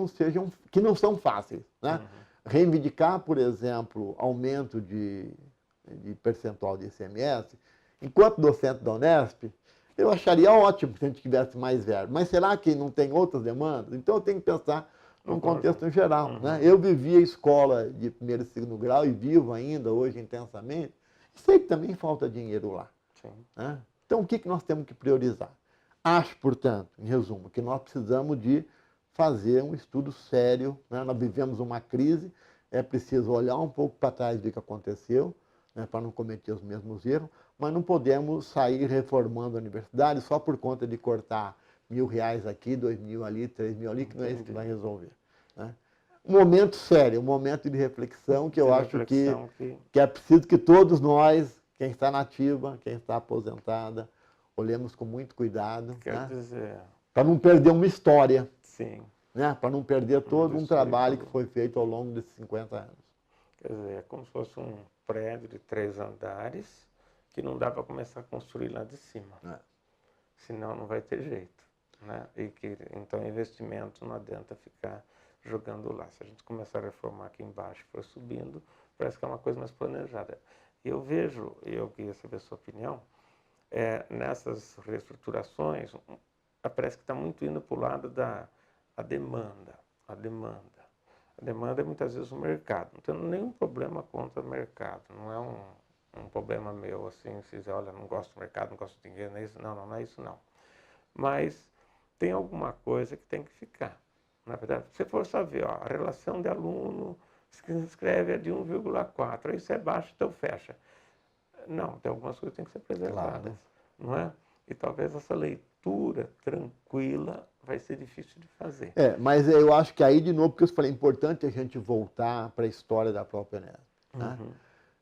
não são fáceis. Né? Reivindicar, por exemplo, aumento de percentual de ICMS, enquanto docente da Unesp, eu acharia ótimo se a gente tivesse mais verba. Mas será que não tem outras demandas? Então eu tenho que pensar num contexto geral. Né? Eu vivi a escola de 1º e 2º grau e vivo ainda hoje intensamente. Sei que também falta dinheiro lá. Né? Então, o que nós temos que priorizar? Acho, portanto, em resumo, que nós precisamos de fazer um estudo sério, né? Nós vivemos uma crise, é preciso olhar um pouco para trás do que aconteceu, né? Para não cometer os mesmos erros, mas não podemos sair reformando a universidade só por conta de cortar R$ 1.000 aqui, 2.000 ali, 3.000 ali, que não é isso que vai resolver, né? Um momento sério, um momento de reflexão que eu acho que é preciso que todos nós, quem está na ativa, quem está aposentada, olhemos com muito cuidado, Quer dizer, para não perder uma história, sim, né? Para não perder todo um trabalho que foi feito ao longo desses 50 anos. Quer dizer, é como se fosse um prédio de 3 andares que não dá para começar a construir lá de cima. Senão não vai ter jeito, né? E que, então, investimento não adianta ficar jogando lá. Se a gente começar a reformar aqui embaixo e for subindo, parece que é uma coisa mais planejada. E eu vejo, eu queria saber a sua opinião, nessas reestruturações, parece que está muito indo para o lado da demanda. A demanda é muitas vezes o mercado. Não tenho nenhum problema contra o mercado. Não é um problema meu, assim, se dizer, olha, não gosto do mercado, não gosto de dinheiro, não é isso. Não é isso não. Mas tem alguma coisa que tem que ficar. Na verdade, se for só ver, ó, a relação de aluno que se inscreve é de 1,4, aí isso é baixo, então fecha. Não, tem algumas coisas que têm que ser preservadas, não é? E talvez essa leitura tranquila vai ser difícil de fazer. Mas eu acho que aí, de novo, porque eu falei, é importante a gente voltar para a história da própria Unesp, né?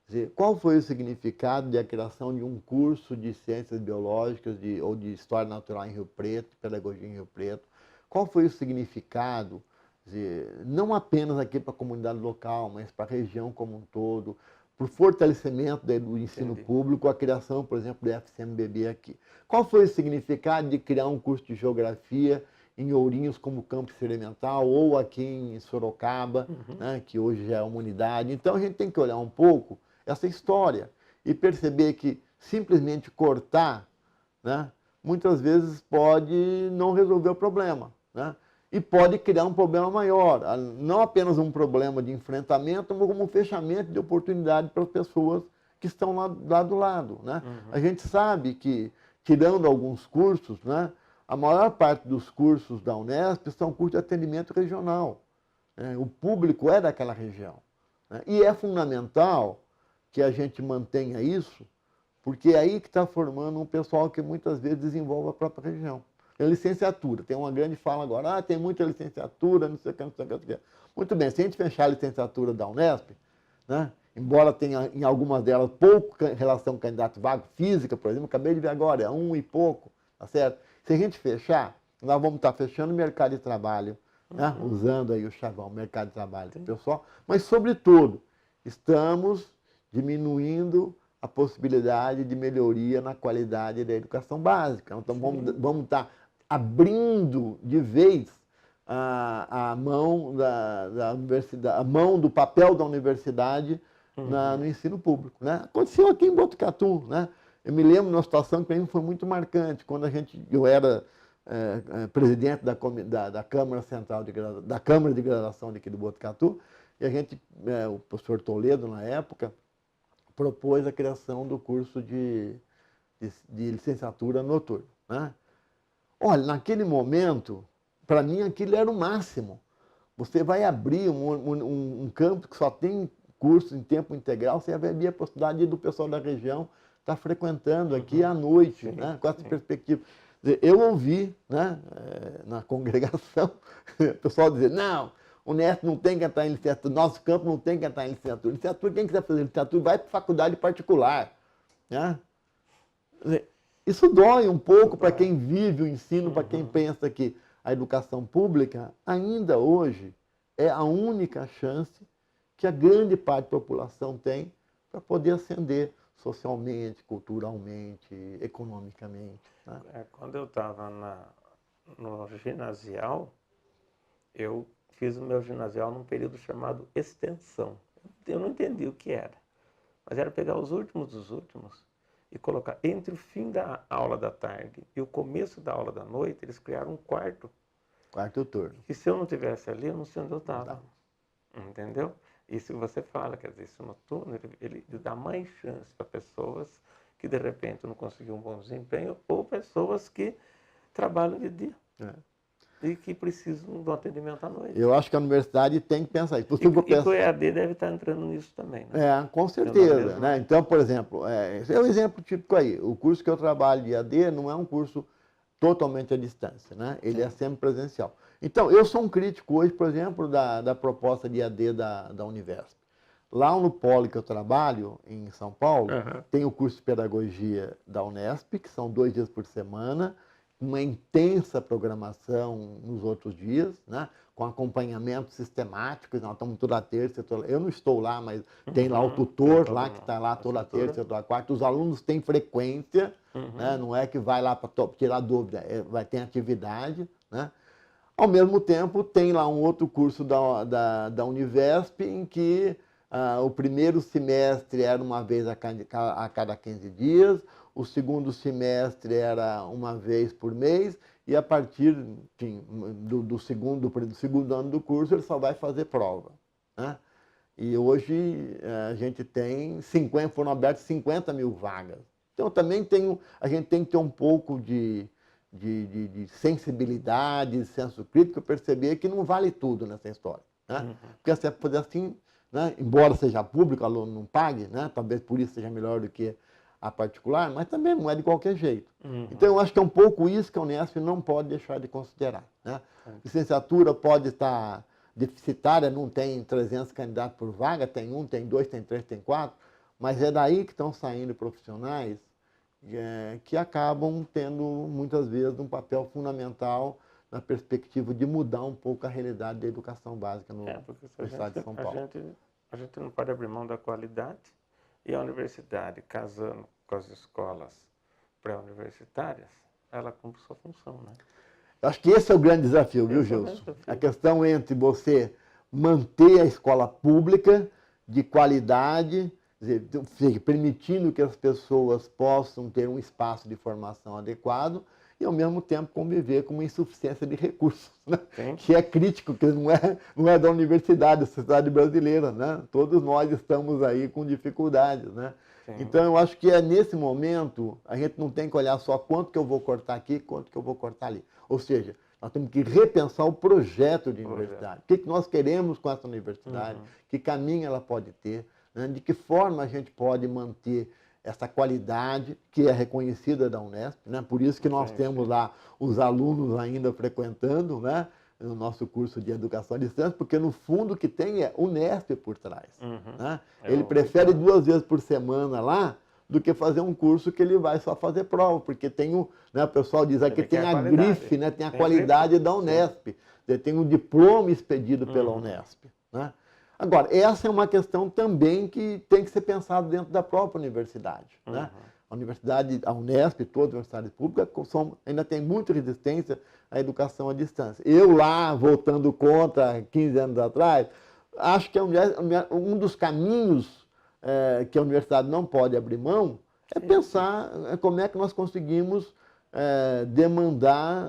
Quer dizer, qual foi o significado da criação de um curso de ciências biológicas ou de história natural em Rio Preto, pedagogia em Rio Preto? Qual foi o significado, quer dizer, não apenas aqui para a comunidade local, mas para a região como um todo, para o fortalecimento do ensino público, a criação, por exemplo, do FCMBB aqui? Qual foi o significado de criar um curso de geografia em Ourinhos como campo experimental, ou aqui em Sorocaba, né, que hoje já é uma unidade? Então, a gente tem que olhar um pouco essa história e perceber que simplesmente cortar, né, muitas vezes pode não resolver o problema, né? E pode criar um problema maior, não apenas um problema de enfrentamento, mas como um fechamento de oportunidade para as pessoas que estão lá do lado, né? A gente sabe que, tirando alguns cursos, né, a maior parte dos cursos da Unesp são cursos de atendimento regional, né? O público é daquela região, né? E é fundamental que a gente mantenha isso, porque é aí que está formando um pessoal que muitas vezes desenvolve a própria região. Tem licenciatura, tem uma grande fala agora, tem muita licenciatura, não sei o que, não sei o que, não sei o que. Muito bem, se a gente fechar a licenciatura da Unesp, né, embora tenha em algumas delas pouco relação com candidato vago, física, por exemplo, acabei de ver agora, é 1 e pouco, tá certo? Se a gente fechar, nós vamos estar fechando o mercado de trabalho, né, usando aí o chavão, mercado de trabalho do pessoal, mas, sobretudo, estamos diminuindo a possibilidade de melhoria na qualidade da educação básica. Então, vamos estar abrindo de vez a mão da universidade, a mão do papel da universidade no ensino público, né? Aconteceu aqui em Botucatu, né? Eu me lembro de uma situação que para mim foi muito marcante, quando eu era presidente da Câmara Central da Câmara de Graduação daqui do Botucatu, e a gente, o professor Toledo, na época, propôs a criação do curso de licenciatura noturna, né? Olha, naquele momento, para mim aquilo era o máximo. Você vai abrir um campo que só tem curso em tempo integral, você vai abrir a possibilidade do pessoal da região estar frequentando aqui à noite, né, com essa perspectiva. Eu ouvi, né, na congregação o pessoal dizer, não, o Unesp não tem que entrar em licenciatura, nosso campo não tem que entrar em licenciatura. Licenciatura, quem quiser fazer licenciatura, vai para faculdade particular, né? Isso dói um pouco para quem vive o ensino, para quem pensa que a educação pública, ainda hoje, é a única chance que a grande parte da população tem para poder ascender socialmente, culturalmente, economicamente, né? Quando eu estava no ginasial, eu fiz o meu ginasial num período chamado extensão. Eu não entendi o que era, mas era pegar os últimos dos últimos e colocar entre o fim da aula da tarde e o começo da aula da noite, eles criaram um quarto. Quarto turno. E se eu não tivesse ali, eu não sei onde eu estava. Entendeu? Isso que você fala, quer dizer, isso noturno, ele dá mais chance para pessoas que de repente não conseguiu um bom desempenho, ou pessoas que trabalham de dia e que precisam do atendimento à noite. Eu acho que a universidade tem que pensar isso. E o EAD deve estar entrando nisso também, né? Com certeza. Né? Então, por exemplo, esse é um exemplo típico aí. O curso que eu trabalho de EAD não é um curso totalmente à distância, né? Ele é sempre presencial. Então, eu sou um crítico hoje, por exemplo, da proposta de EAD da Univesp. Lá no polo que eu trabalho, em São Paulo, tem o curso de pedagogia da Unesp, que são 2 dias por semana, uma intensa programação nos outros dias, né? Com acompanhamento sistemático. Nós estamos toda terça, eu não estou lá, mas tem lá o tutor lá que está lá toda terça, toda quarta. Os alunos têm frequência, né? Não é que vai lá para tirar dúvida, vai ter atividade, né? Ao mesmo tempo, tem lá um outro curso da Univesp em que o primeiro semestre era uma vez a cada 15 dias, o segundo semestre era uma vez por mês, e a partir do segundo ano do curso ele só vai fazer prova, né? E hoje a gente tem foram abertas 50 mil vagas. Então também a gente tem que ter um pouco de sensibilidade, de senso crítico, perceber que não vale tudo nessa história, né? Porque se é poder assim, né? Embora seja público, o aluno não pague, né? Talvez por isso seja melhor do que a particular, mas também não é de qualquer jeito. Então eu acho que é um pouco isso que a Unesp não pode deixar de considerar, né? Licenciatura pode estar deficitária, não tem 300 candidatos por vaga, tem 1, tem 2, tem 3, tem 4, mas é daí que estão saindo profissionais que acabam tendo, muitas vezes, um papel fundamental na perspectiva de mudar um pouco a realidade da educação básica no estado de São Paulo. A gente não pode abrir mão da qualidade, e a universidade, casando com as escolas pré-universitárias, ela cumpre sua função, né? Eu acho que esse é o grande desafio, viu, Gilson? A questão entre você manter a escola pública de qualidade, permitindo que as pessoas possam ter um espaço de formação adequado e, ao mesmo tempo, conviver com uma insuficiência de recursos, né? Que é crítico, que não é da universidade, da sociedade brasileira, né? Todos nós estamos aí com dificuldades, né? Então, eu acho que nesse momento, a gente não tem que olhar só quanto que eu vou cortar aqui, quanto que eu vou cortar ali. Ou seja, nós temos que repensar o projeto de universidade. O que nós queremos com essa universidade, que caminho ela pode ter, né? De que forma a gente pode manter essa qualidade que é reconhecida da Unesp, né? Por isso que nós temos lá os alunos ainda frequentando, né? No nosso curso de educação à distância, porque no fundo o que tem é Unesp por trás, né? Ele prefere 2 vezes por semana lá do que fazer um curso que ele vai só fazer prova, porque tem o pessoal diz aqui, tem a grife, né? Tem a qualidade da Unesp, tem um diploma expedido pela Unesp, né? Agora, essa é uma questão também que tem que ser pensada dentro da própria universidade, né? A universidade, a Unesp, todas as universidades públicas, ainda tem muita resistência à educação à distância. Eu lá, voltando contra 15 anos atrás, acho que um dos caminhos que a universidade não pode abrir mão é pensar como é que nós conseguimos demandar,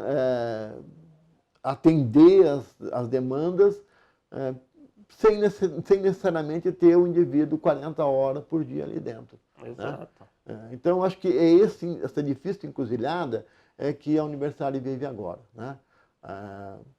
atender as demandas sem necessariamente ter o indivíduo 40 horas por dia ali dentro. Exato. Né? Então, acho que essa difícil encruzilhada que a universidade vive agora, né?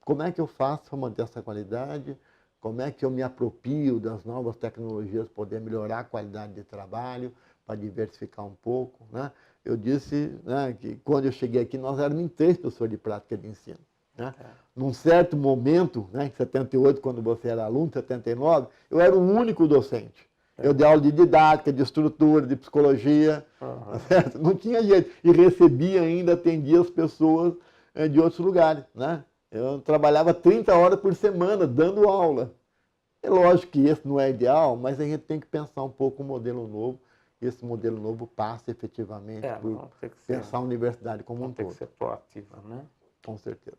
Como é que eu faço para manter essa qualidade? Como é que eu me aproprio das novas tecnologias para poder melhorar a qualidade de trabalho, para diversificar um pouco, né? Eu disse, né, que quando eu cheguei aqui, nós éramos em 3 professores de prática de ensino, né? Num certo momento, né, em 78, quando você era aluno, 79, eu era o único docente. Eu dei aula de didática, de estrutura, de psicologia, certo? Não tinha jeito. E recebia ainda, atendia as pessoas de outros lugares, né? Eu trabalhava 30 horas por semana dando aula. É lógico que esse não é ideal, mas a gente tem que pensar um pouco o modelo novo. Esse modelo novo passa efetivamente por pensar a universidade como um todo. Tem que ser proativa, né? Com certeza.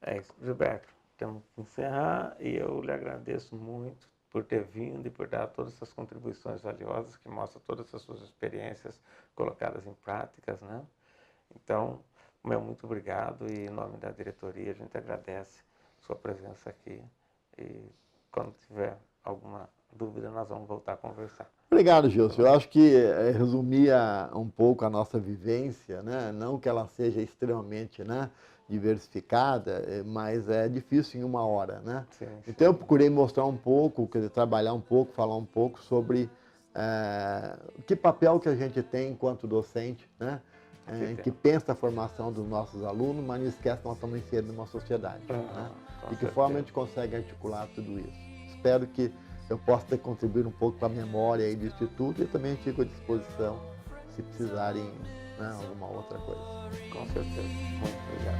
É isso, Gilberto. Temos que encerrar e eu lhe agradeço muito por ter vindo e por dar todas essas contribuições valiosas que mostram todas as suas experiências colocadas em práticas, né? Então, meu muito obrigado e em nome da diretoria a gente agradece sua presença aqui e quando tiver alguma dúvida nós vamos voltar a conversar. Obrigado, Gilson. Eu acho que resumia um pouco a nossa vivência, né? Não que ela seja extremamente, né, diversificada, mas é difícil em uma hora, né? Sim, sim. Então eu procurei mostrar um pouco, quer dizer, trabalhar um pouco, falar um pouco sobre que papel que a gente tem enquanto docente, né? Que pensa a formação dos nossos alunos, mas não esquece que nós estamos inseridos numa sociedade. Né? De que forma a gente consegue articular tudo isso. Espero que eu possa ter contribuído um pouco para a memória aí do Instituto e também fico à disposição se precisarem, né, alguma outra coisa. Com certeza. Muito obrigado.